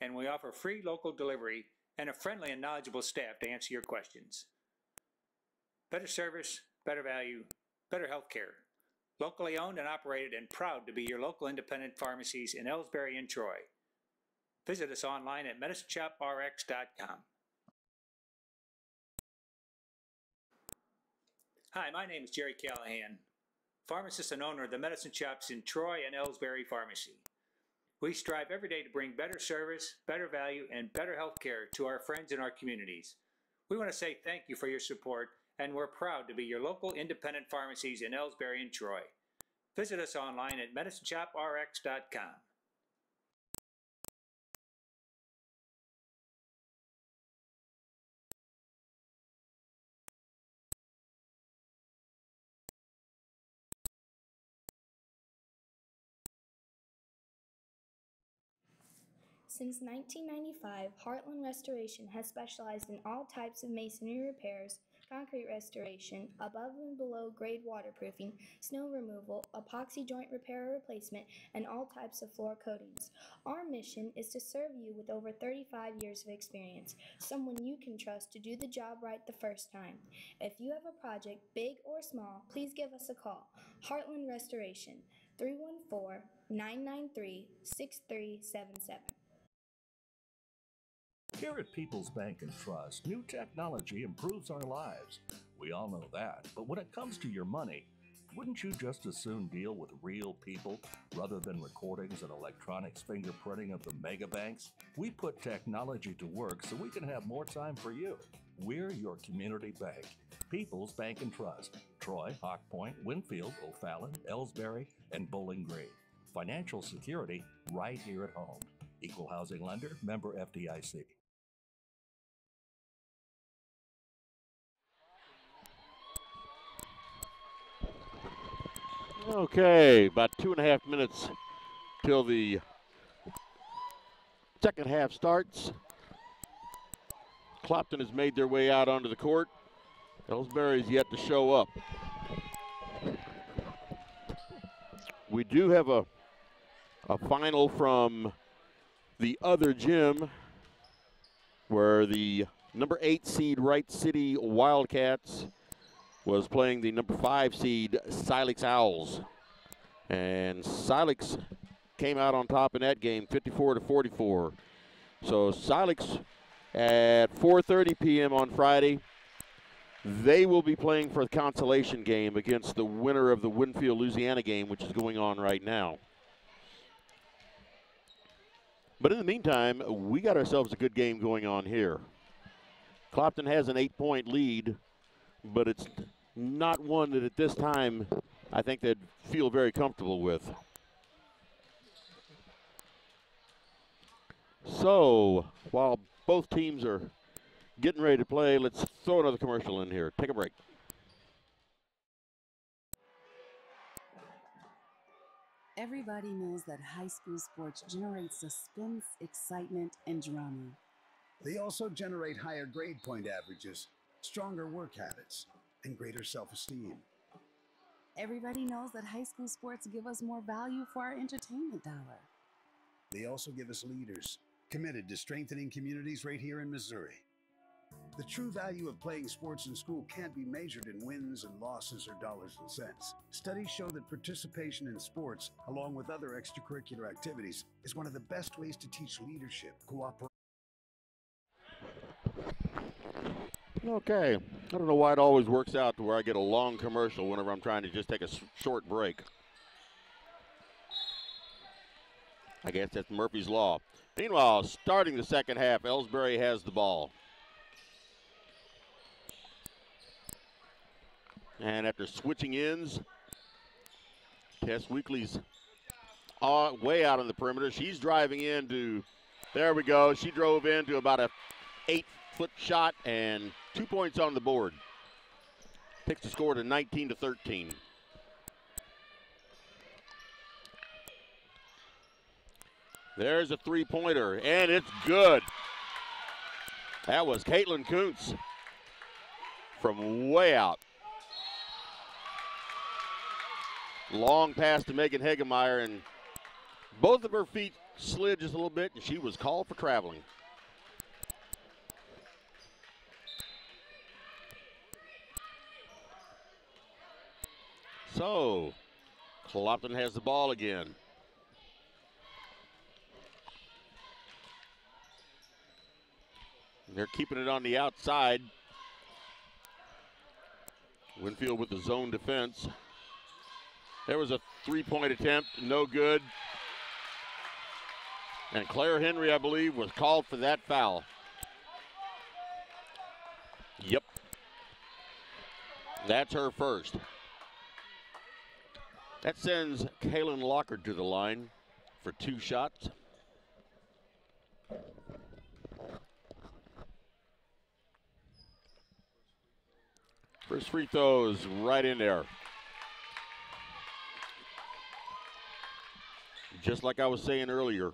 and we offer free local delivery and a friendly and knowledgeable staff to answer your questions. Better service, better value, better healthcare. Locally owned and operated and proud to be your local independent pharmacies in Elsberry and Troy. Visit us online at medicineshoprx.com. Hi, my name is Jerry Callahan, pharmacist and owner of the medicine shops in Troy and Elsberry Pharmacy. We strive every day to bring better service, better value, and better health care to our friends in our communities. We want to say thank you for your support, and we're proud to be your local independent pharmacies in Elsberry and Troy. Visit us online at medicineshoprx.com. Since 1995, Heartland Restoration has specialized in all types of masonry repairs, concrete restoration, above and below grade waterproofing, snow removal, epoxy joint repair or replacement, and all types of floor coatings. Our mission is to serve you with over 35 years of experience, someone you can trust to do the job right the first time. If you have a project, big or small, please give us a call. Heartland Restoration, 314-993-6377. Here at People's Bank and Trust, new technology improves our lives. We all know that, but when it comes to your money, wouldn't you just as soon deal with real people rather than recordings and electronics fingerprinting of the mega banks? We put technology to work so we can have more time for you. We're your community bank. People's Bank and Trust. Troy, Hawk Point, Winfield, O'Fallon, Elsberry, and Bowling Green. Financial security right here at home. Equal housing lender, member FDIC. Okay, about 2.5 minutes till the second half starts. Clopton has made their way out onto the court. Elsberry's yet to show up. We do have a final from the other gym where the number 8 seed Wright City Wildcats was playing the number 5 seed Silex Owls. And Silex came out on top in that game, 54-44. So Silex at 4:30 p.m. on Friday, they will be playing for the consolation game against the winner of the Winfield, Louisiana game, which is going on right now. But in the meantime, we got ourselves a good game going on here. Clopton has an 8-point lead, but it's not one that at this time I think they'd feel very comfortable with. So while both teams are getting ready to play, let's throw another commercial in here. Take a break. Everybody knows that high school sports generate suspense, excitement, and drama. They also generate higher grade point averages, stronger work habits, and greater self-esteem. Everybody knows that high school sports give us more value for our entertainment dollar. They also give us leaders committed to strengthening communities right here in Missouri. The true value of playing sports in school can't be measured in wins and losses or dollars and cents. Studies show that participation in sports, along with other extracurricular activities, is one of the best ways to teach leadership, cooperation. Okay, I don't know why it always works out to where I get a long commercial whenever I'm trying to just take a short break. I guess that's Murphy's Law. Meanwhile, starting the second half, Elsberry has the ball. And after switching ends, Tess Weekly's way out on the perimeter. She's driving into, there we go. She drove into about a 8-foot shot and 2 points on the board. Takes the score to 19-13. There's a three-pointer, and it's good. That was Caitlin Kuntz from way out. Long pass to Megan Hegemeyer, and both of her feet slid just a little bit, and she was called for traveling. So, Clopton has the ball again. They're keeping it on the outside. Winfield with the zone defense. There was a three-point attempt, no good. And Claire Henry, I believe, was called for that foul. Yep. That's her first. That sends Kaylin Lockard to the line for 2 shots. First free throw is right in there. Just like I was saying earlier,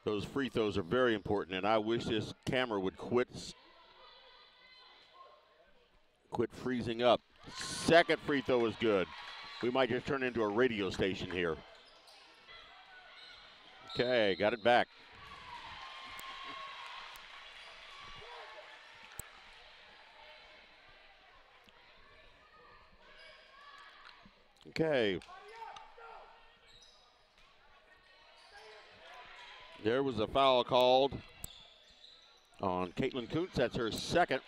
those free throws are very important, and I wish this camera would quit freezing up. Second free throw is good. We might just turn into a radio station here. Okay, got it back. Okay. There was a foul called on Caitlin Kuntz. That's her second.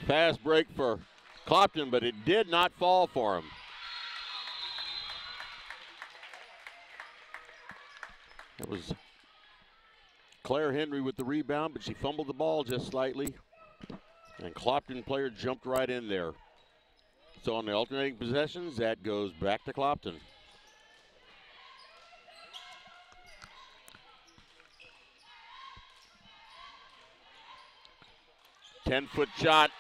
Fast break for Clopton, but it did not fall for him. It was Claire Henry with the rebound, but she fumbled the ball just slightly. And Clopton player jumped right in there. So on the alternating possessions, that goes back to Clopton. Ten-foot shot.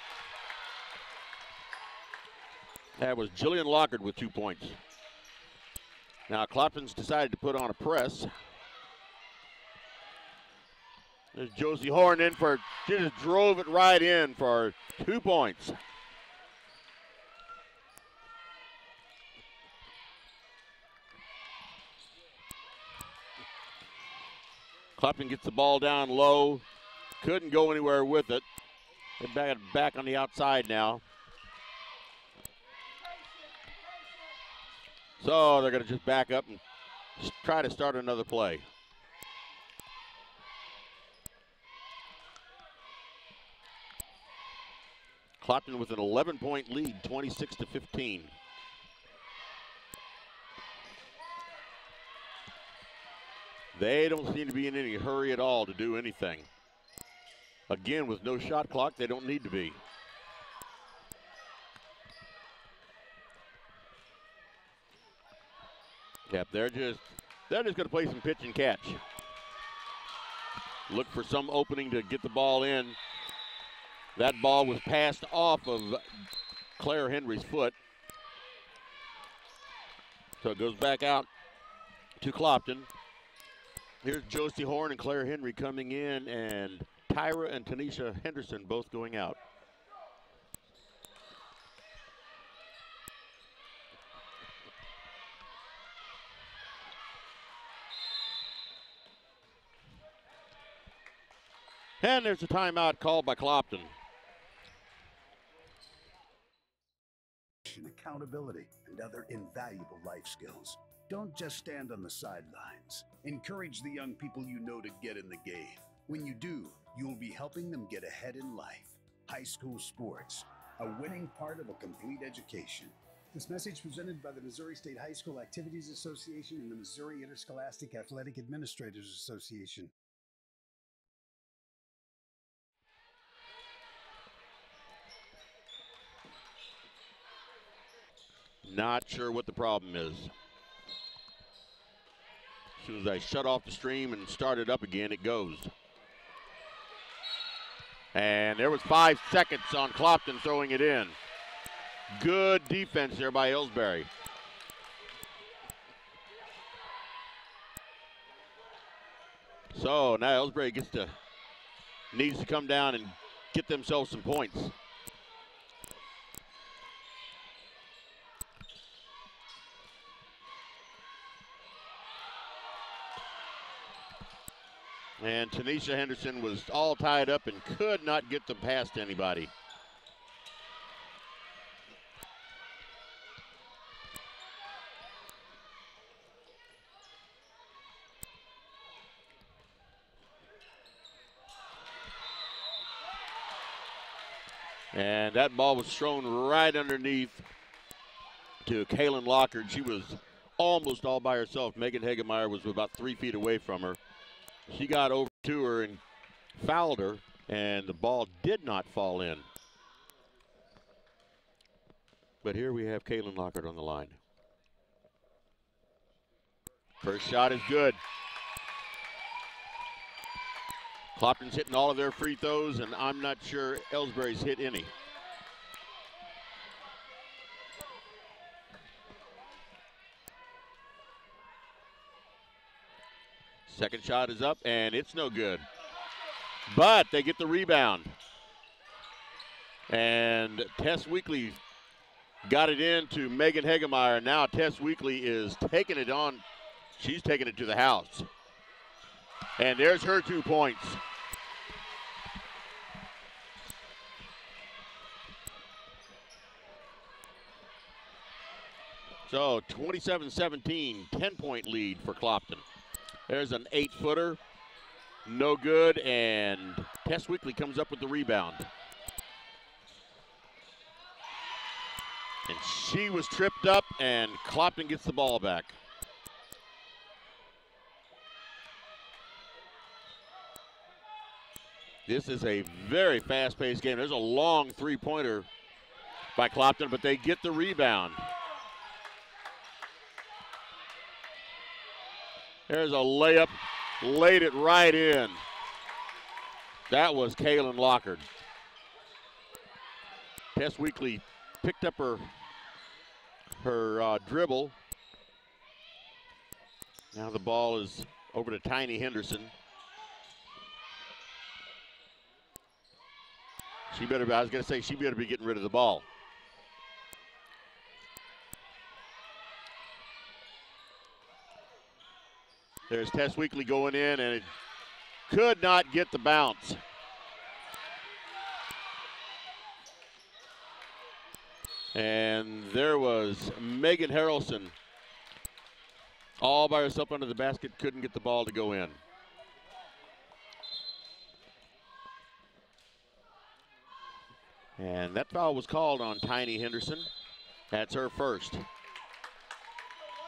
That was Jillian Lockard with 2 points. Now Clopton's decided to put on a press. There's Josie Horn in for, she just drove it right in for 2 points. Clopton gets the ball down low. Couldn't go anywhere with it. They're back on the outside now. So they're going to just back up and try to start another play. Clopton with an 11-point lead, 26-15. They don't seem to be in any hurry at all to do anything. Again, with no shot clock, they don't need to be. Yep, they're just going to play some pitch and catch. Look for some opening to get the ball in. That ball was passed off of Claire Henry's foot. So it goes back out to Clopton. Here's Josie Horn and Claire Henry coming in, and Tyra and Tanisha Henderson both going out. And there's a timeout called by Clopton. Accountability and other invaluable life skills. Don't just stand on the sidelines. Encourage the young people you know to get in the game. When you do, you'll be helping them get ahead in life. High school sports, a winning part of a complete education. This message presented by the Missouri State High School Activities Association and the Missouri Interscholastic Athletic Administrators Association. Not sure what the problem is. As soon as I shut off the stream and start it up again, it goes. And there was 5 seconds on Clopton throwing it in. Good defense there by Elsberry. So now Elsberry needs to come down and get themselves some points. And Tanisha Henderson was all tied up and could not get them past anybody. And that ball was thrown right underneath to Kaylin Lockard. She was almost all by herself. Megan Hagemeyer was about 3 feet away from her. She got over to her and fouled her, and the ball did not fall in. But here we have Kaylin Lockard on the line. First shot is good. Clopton's hitting all of their free throws, and I'm not sure Elsberry's hit any. Second shot is up, and it's no good. But they get the rebound. And Tess Weekly got it in to Megan Hagemeyer. Now Tess Weekly is taking it on. She's taking it to the house. And there's her 2 points. So 27-17, 10-point lead for Clopton. There's an 8-footer, no good, and Tess Weekly comes up with the rebound. And she was tripped up, and Clopton gets the ball back. This is a very fast-paced game. There's a long three-pointer by Clopton, but they get the rebound. There's a layup, laid it right in. That was Kaylin Lockard. Tess Weekly picked up her dribble. Now the ball is over to Tiny Henderson. I was going to say she better be getting rid of the ball. There's Tess Weekly going in, and it could not get the bounce. And there was Megan Harrelson all by herself under the basket, couldn't get the ball to go in. And that foul was called on Tiny Henderson. That's her first.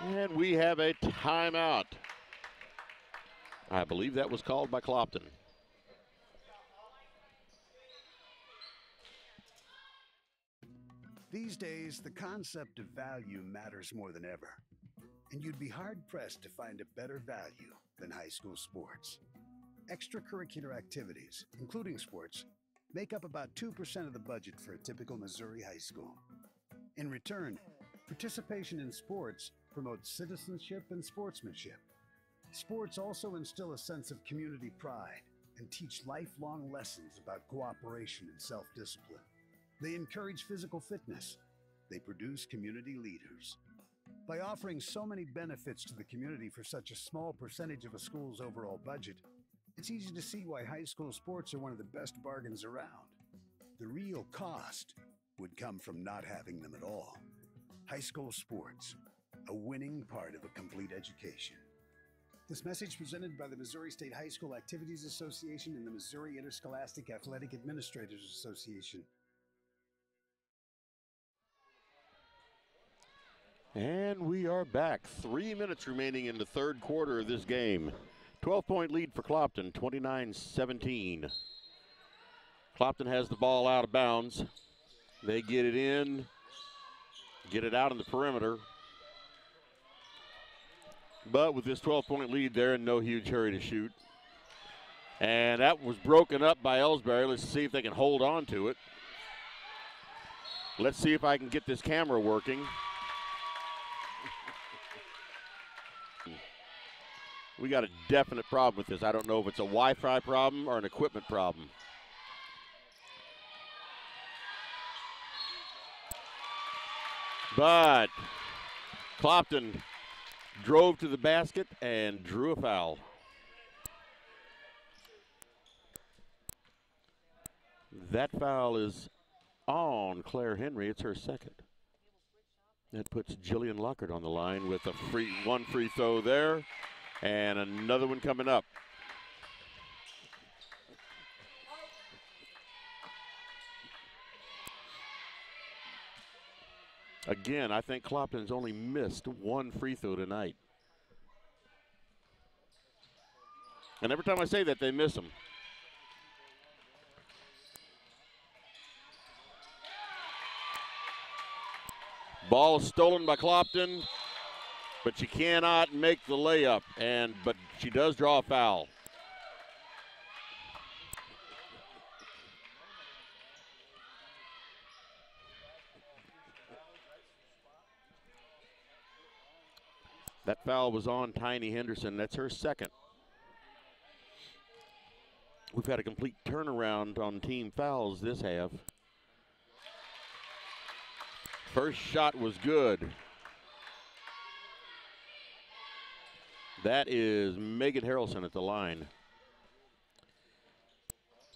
And we have a timeout. I believe that was called by Clopton. These days, the concept of value matters more than ever. And you'd be hard-pressed to find a better value than high school sports. Extracurricular activities, including sports, make up about 2% of the budget for a typical Missouri high school. In return, participation in sports promotes citizenship and sportsmanship. Sports also instill a sense of community pride and teach lifelong lessons about cooperation and self-discipline. They encourage physical fitness. They produce community leaders. By offering so many benefits to the community for such a small percentage of a school's overall budget, it's easy to see why high school sports are one of the best bargains around. The real cost would come from not having them at all. High school sports, a winning part of a complete education. This message presented by the Missouri State High School Activities Association and the Missouri Interscholastic Athletic Administrators Association. And we are back. 3 minutes remaining in the third quarter of this game. 12-point lead for Clopton, 29-17. Clopton has the ball out of bounds. They get it in, get it out in the perimeter. But with this 12-point lead, they're in no huge hurry to shoot. And that was broken up by Elsberry. Let's see if they can hold on to it. Let's see if I can get this camera working. We got a definite problem with this. I don't know if it's a Wi-Fi problem or an equipment problem. But Clopton drove to the basket and drew a foul. That foul is on Claire Henry. It's her second. That puts Jillian Lockhart on the line with one free throw there and another one coming up. Again, I think Clopton's only missed one free throw tonight. And every time I say that, they miss them. Ball stolen by Clopton, but she cannot make the layup, but she does draw a foul. That foul was on Tiny Henderson. That's her second. We've had a complete turnaround on team fouls this half. First shot was good. That is Megan Harrelson at the line.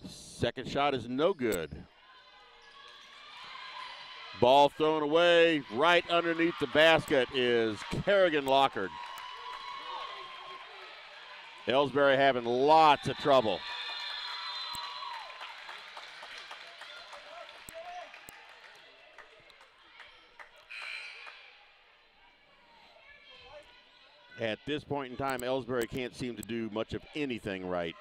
Second shot is no good. Ball thrown away. Right underneath the basket is Kerrigan Lockhart. Elsberry having lots of trouble. At this point in time, Elsberry can't seem to do much of anything right.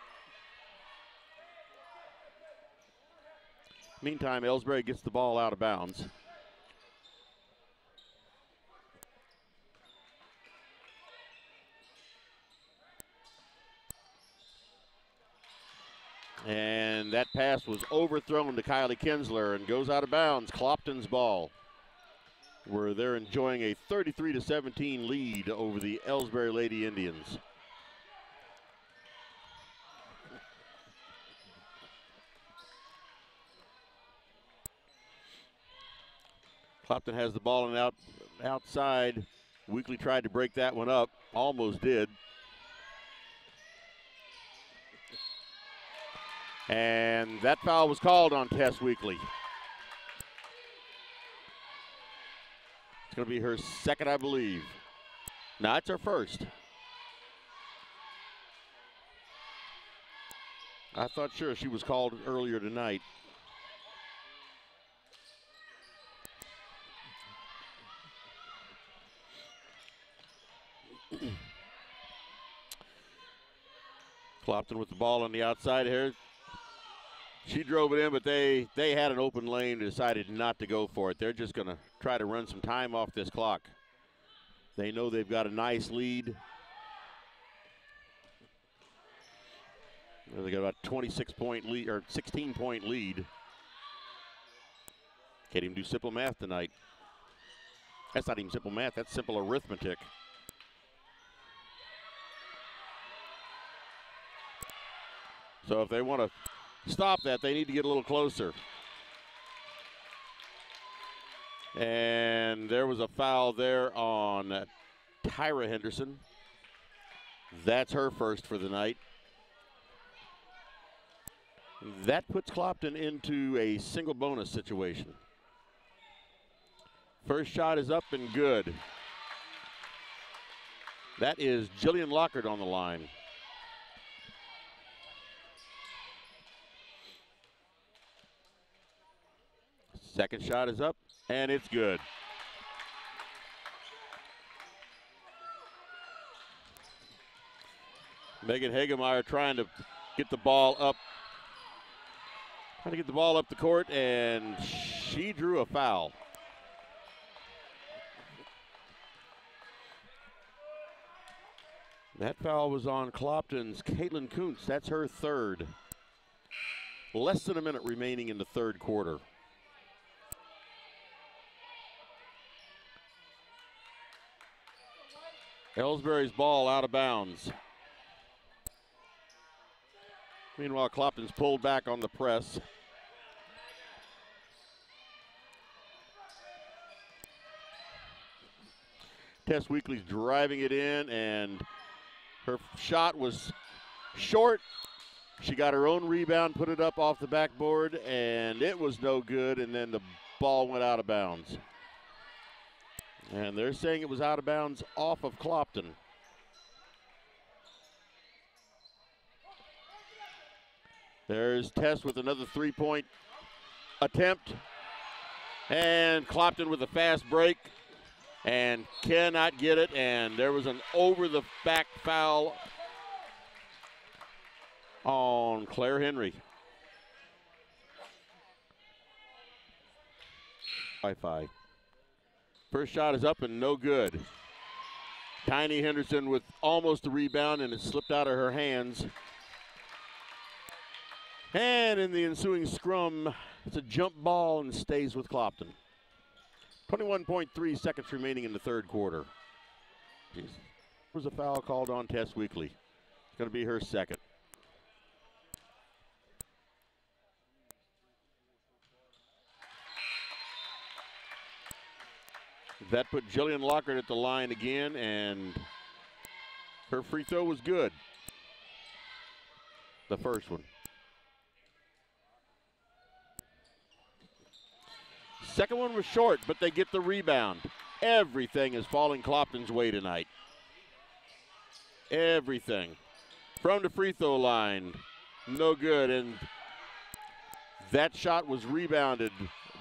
Meantime, Elsberry gets the ball out of bounds. And that pass was overthrown to Kylie Kinsler and goes out of bounds. Clopton's ball, where they're enjoying a 33-17 lead over the Elsberry Lady Indians. Clopton has the ball and outside. Weekly tried to break that one up, almost did. And that foul was called on Tess Weekly. It's going to be her second, I believe. No, it's her first. I thought sure she was called earlier tonight. Clopton with the ball on the outside here. She drove it in, but they had an open lane and decided not to go for it. They're just going to try to run some time off this clock. They know they've got a nice lead. They got about 26-point lead or 16-point lead. Can't even do simple math tonight. That's not even simple math. That's simple arithmetic. So if they want to stop that, they need to get a little closer. And there was a foul there on Tyra Henderson. That's her first for the night. That puts Clopton into a single bonus situation. First shot is up and good. That is Jillian Lockhart on the line. Second shot is up, and it's good. Megan Hagemeyer trying to get the ball up. Trying to get the ball up the court, and she drew a foul. That foul was on Clopton's Caitlin Kuntz. That's her third. Less than a minute remaining in the third quarter. Elsberry's ball out of bounds. Meanwhile, Clopton's pulled back on the press. Tess Weekly's driving it in, and her shot was short. She got her own rebound, put it up off the backboard, and it was no good, and then the ball went out of bounds. And they're saying it was out of bounds off of Clopton. There's Tess with another three-point attempt. And Clopton with a fast break and cannot get it. And there was an over-the-back foul on Claire Henry. Wi-Fi. First shot is up and no good. Tiny Henderson with almost a rebound, and it slipped out of her hands. And in the ensuing scrum, it's a jump ball and stays with Clopton. 21.3 seconds remaining in the third quarter. Jeez. There was a foul called on Tess Weekly. It's going to be her second. That put Jillian Lockhart at the line again, and her free throw was good. The first one. Second one was short, but they get the rebound. Everything is falling Clopton's way tonight. Everything. From the free throw line, no good, and that shot was rebounded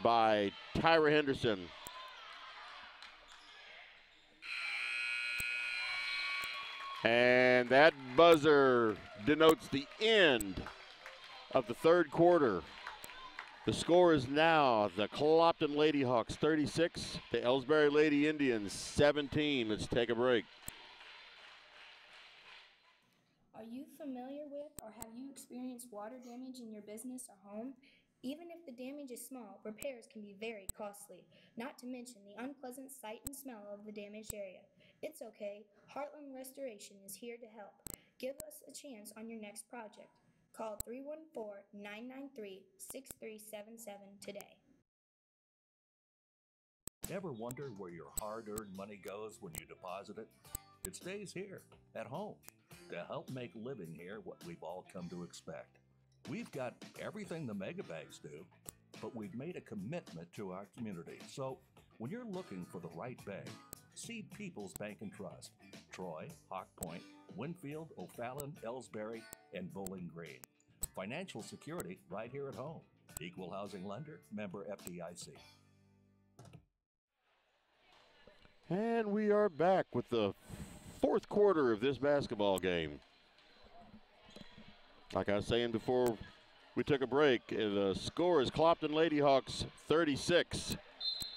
by Tyra Henderson. And that buzzer denotes the end of the third quarter. The score is now the Clopton Lady Hawks 36, the Elsberry Lady Indians 17. Let's take a break. Are you familiar with or have you experienced water damage in your business or home? Even if the damage is small, repairs can be very costly, not to mention the unpleasant sight and smell of the damaged area. It's okay. Heartland Restoration is here to help. Give us a chance on your next project. Call 314-993-6377 today. Ever wonder where your hard-earned money goes when you deposit it? It stays here, at home, to help make living here what we've all come to expect. We've got everything the mega banks do, but we've made a commitment to our community. So when you're looking for the right bank, see People's Bank and Trust, Troy, Hawk Point, Winfield, O'Fallon, Elsberry, and Bowling Green. Financial security right here at home. Equal housing lender, member FDIC. And we are back with the fourth quarter of this basketball game. Like I was saying before we took a break, the score is Clopton Lady Hawks 36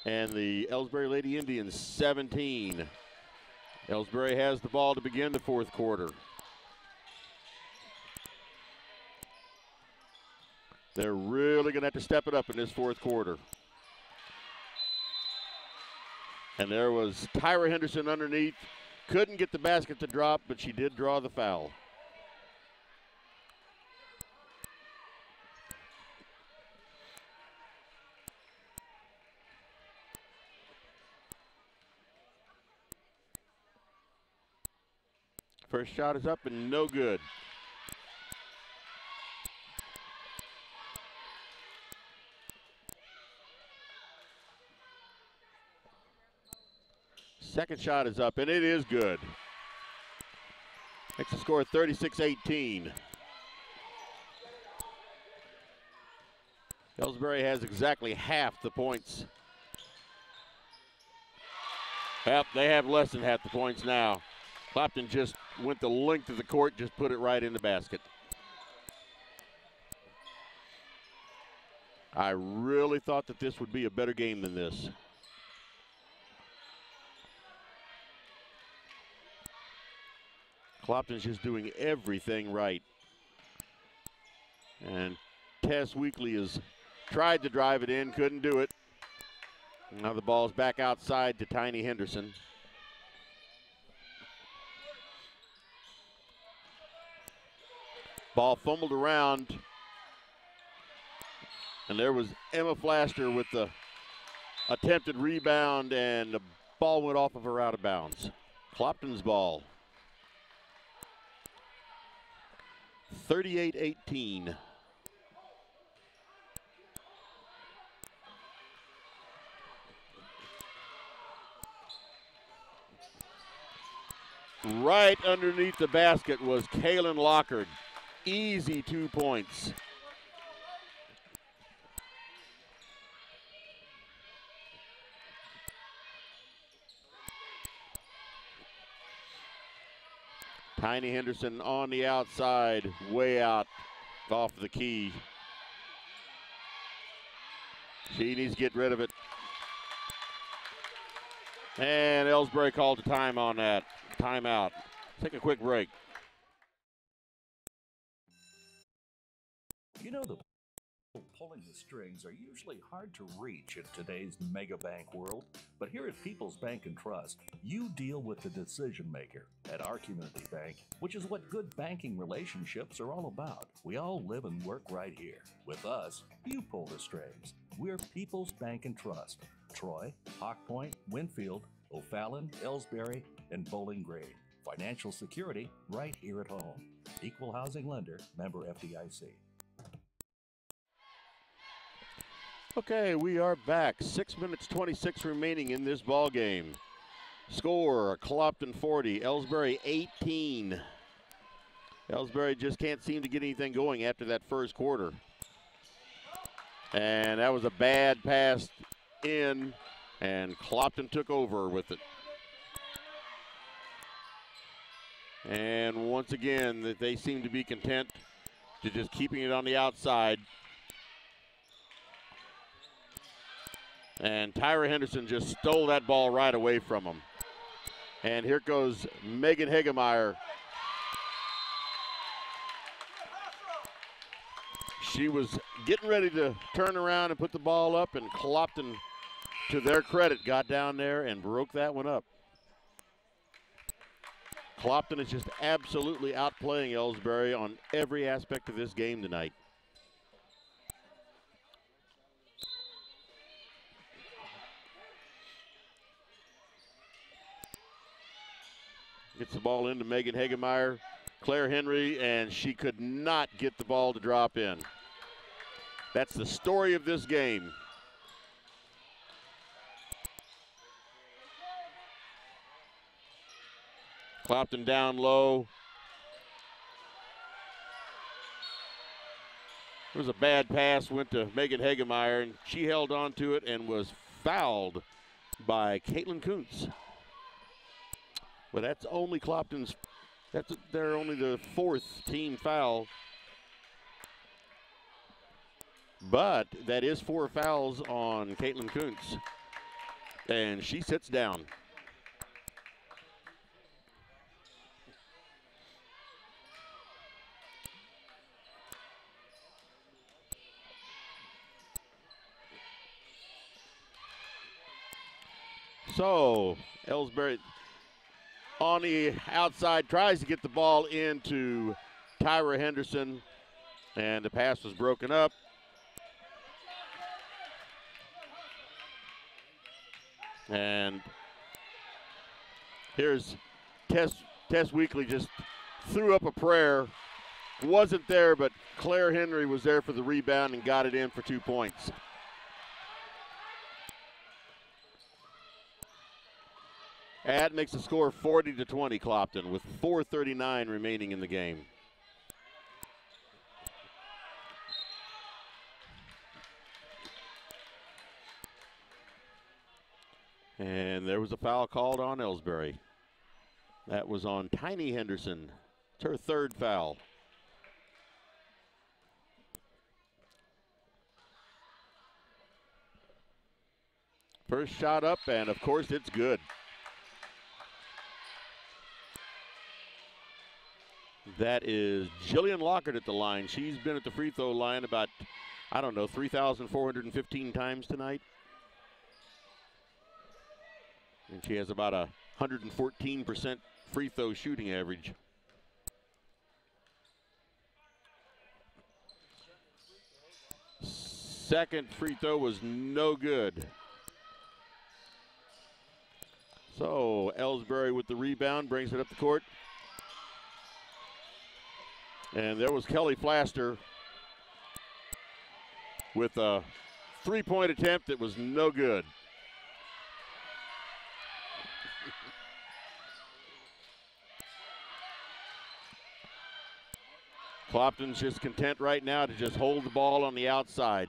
and the Elsberry Lady Indians 17. Elsberry has the ball to begin the fourth quarter. They're really going to have to step it up in this fourth quarter. And there was Tyra Henderson underneath. Couldn't get the basket to drop, but she did draw the foul. First shot is up and no good. Second shot is up, and it is good. Makes the score 36-18. Elsberry has exactly half the points. Yep, they have less than half the points now. Clopton just went the length of the court, just put it right in the basket. I really thought that this would be a better game than this. Clopton's just doing everything right. And Tess Weekly has tried to drive it in, couldn't do it. Now the ball's back outside to Tiny Henderson. Ball fumbled around. And there was Emma Flaster with the attempted rebound, and the ball went off of her out of bounds. Clopton's ball. 38-18. Right underneath the basket was Kaylin Lockard. Easy 2 points. Tiny Henderson on the outside, way out off the key. She needs to get rid of it. And Elsberry called a time on that. Timeout. Take a quick break. You know, the people pulling the strings are usually hard to reach in today's mega bank world, but here at People's Bank and Trust, you deal with the decision maker. At our community bank, which is what good banking relationships are all about, we all live and work right here. With us, you pull the strings. We're People's Bank and Trust. Troy, Hawk Point, Winfield, O'Fallon, Elsberry, and Bowling Green. Financial security right here at home. Equal housing lender, member FDIC. Okay, we are back. 6 minutes 26 remaining in this ball game. Score, Clopton 40, Elsberry 18. Elsberry just can't seem to get anything going after that first quarter. And that was a bad pass in, and Clopton took over with it. And once again, they seem to be content to just keeping it on the outside. And Tyra Henderson just stole that ball right away from him. And here goes Megan Hegemeyer. She was getting ready to turn around and put the ball up, and Clopton, to their credit, got down there and broke that one up. Clopton is just absolutely outplaying Elsberry on every aspect of this game tonight. Gets the ball into Megan Hegemeyer, Claire Henry, and she could not get the ball to drop in. That's the story of this game. Clopton down low. It was a bad pass, went to Megan Hegemeyer, and she held on to it and was fouled by Caitlin Kuntz. But that's only Clopton's, they're only the 4th team foul. But that is 4 fouls on Caitlin Kuntz. And she sits down. So, Elsberry on the outside tries to get the ball into Tyra Henderson, and the pass was broken up. And here's Tess Weekly just threw up a prayer. Wasn't there, but Claire Henry was there for the rebound and got it in for 2 points. That makes the score 40-20 Clopton with 4:39 remaining in the game. And there was a foul called on Elsberry. That was on Tiny Henderson. It's her third foul. First shot up, and of course it's good. That is Jillian Lockhart at the line. She's been at the free throw line about, I don't know, 3,415 times tonight. And she has about a 114% free throw shooting average. Second free throw was no good. So Elsberry with the rebound, brings it up the court. And there was Kelly Flaster with a three-point attempt that was no good. Clopton's just content right now to just hold the ball on the outside.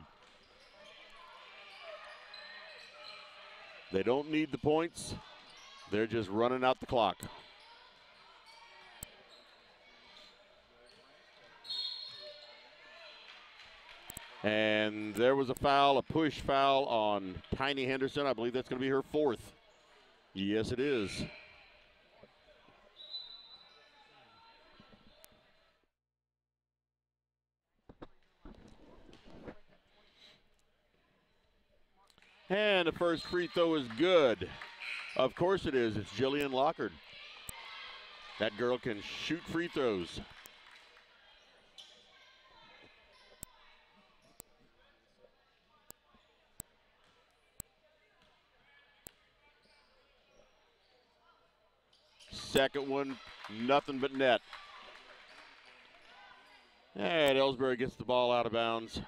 They don't need the points. They're just running out the clock. And there was a foul, a push foul on Tiny Henderson. I believe that's going to be her fourth. Yes, it is. And the first free throw is good. Of course it is. It's Jillian Lockhart. That girl can shoot free throws. Second one, nothing but net. And Elsberry gets the ball out of bounds.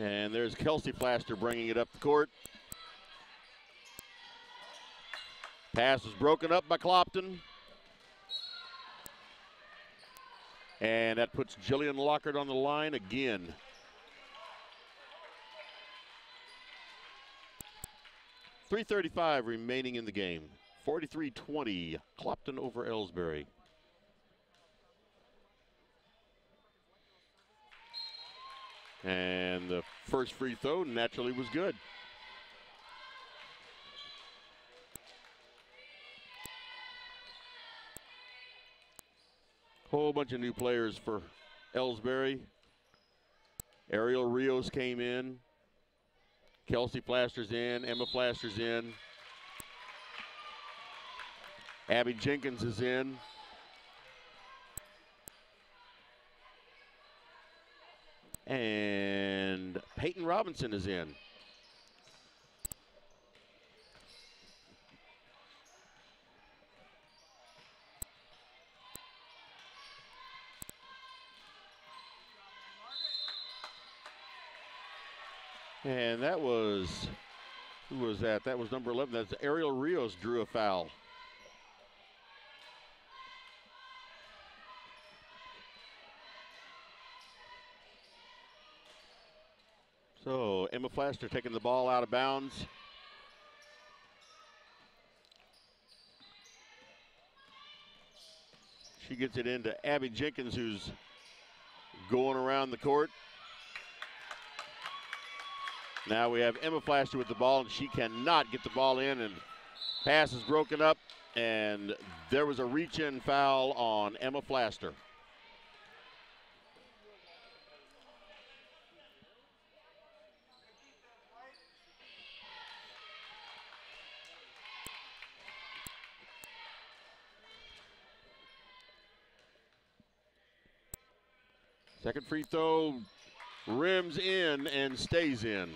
And there's Kelsey Flaster bringing it up the court. Pass is broken up by Clopton. And that puts Jillian Lockhart on the line again. .335 remaining in the game. 43-20, Clopton over Elsberry. And the first free throw naturally was good. Whole bunch of new players for Elsberry. Ariel Rios came in. Kelsey Flaster's in. Emma Flaster's in. Abby Jenkins is in. And Peyton Robinson is in. And that was, who was that? That was number 11. That's Ariel Rios drew a foul. So Emma Flaster taking the ball out of bounds. She gets it into Abby Jenkins, who's going around the court. Now we have Emma Flaster with the ball, and she cannot get the ball in, and pass is broken up, and there was a reach-in foul on Emma Flaster. Second free throw rims in and stays in.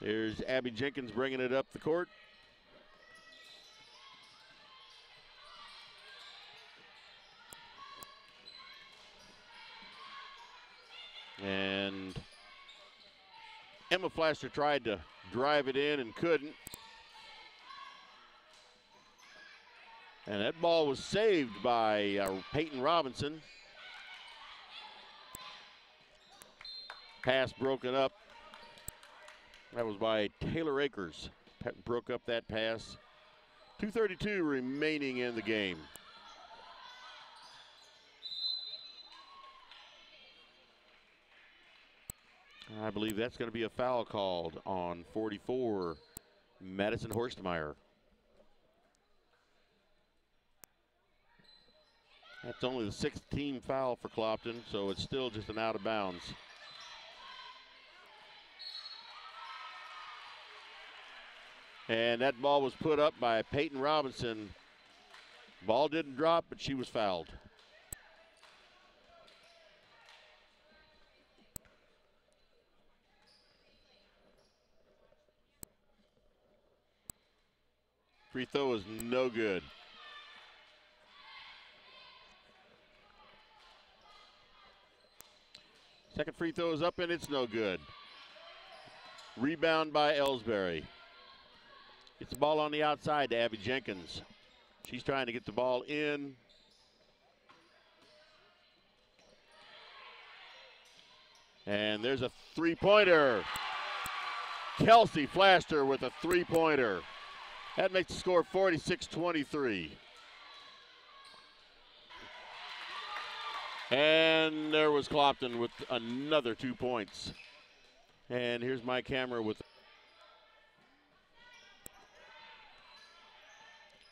There's Abby Jenkins bringing it up the court. And Emma Flaster tried to drive it in and couldn't. And that ball was saved by Peyton Robinson. Pass broken up. That was by Taylor Akers. Broke up that pass. 2:32 remaining in the game. I believe that's going to be a foul called on 44, Madison Horstmeyer. That's only the 6th team foul for Clopton, so it's still just an out of bounds. And that ball was put up by Peyton Robinson. Ball didn't drop, but she was fouled. Free throw is no good. Second free throw is up and it's no good. Rebound by Elsberry. Gets the ball on the outside to Abby Jenkins. She's trying to get the ball in. And there's a three-pointer. Kelsey flashed her with a three-pointer. That makes the score 46-23. And there was Clopton with another 2 points. And here's my camera with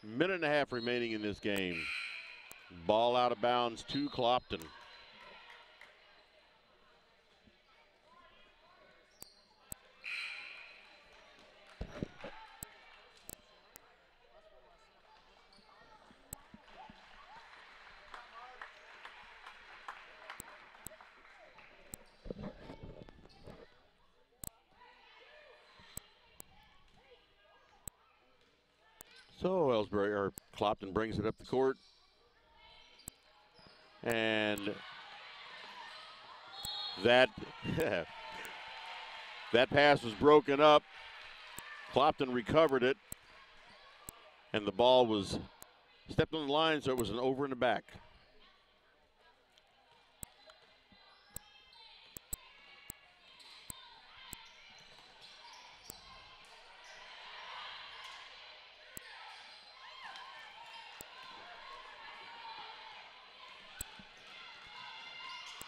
a minute and a half remaining in this game. Ball out of bounds to Clopton. So Elsberry, or Clopton, brings it up the court. And that that pass was broken up. Clopton recovered it. And the ball was stepped on the line, so it was an over in the back.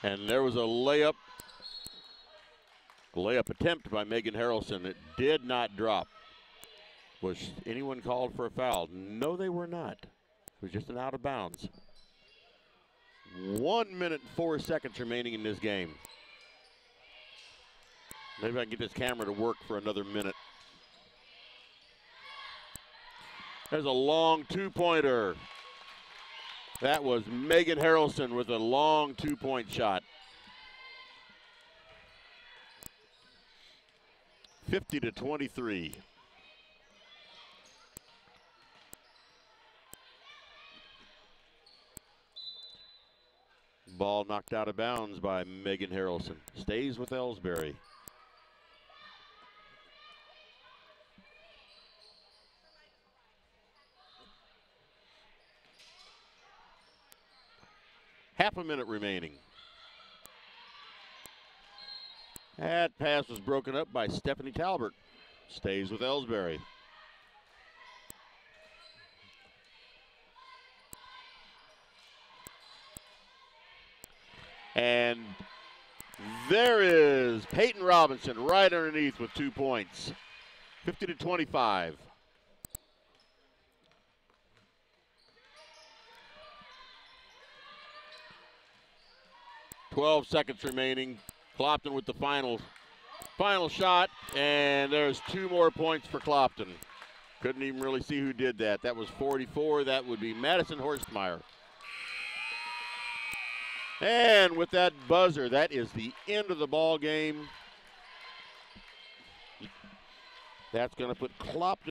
And there was a layup attempt by Megan Harrelson. It did not drop. Was anyone called for a foul? No, they were not. It was just an out of bounds. 1 minute and 4 seconds remaining in this game. Maybe I can get this camera to work for another minute. There's a long two-pointer. That was Megan Harrelson with a long two-point shot. 50-23. Ball knocked out of bounds by Megan Harrelson. Stays with Elsberry. Half a minute remaining. That pass was broken up by Stephanie Talbert. Stays with Elsberry. And there is Peyton Robinson right underneath with 2 points. 50-25. .12 seconds remaining. Clopton with the final shot, and there's 2 more points for Clopton. Couldn't even really see who did that. That was 44. That would be Madison Horstmeyer. And with that buzzer, that is the end of the ball game. That's going to put Clopton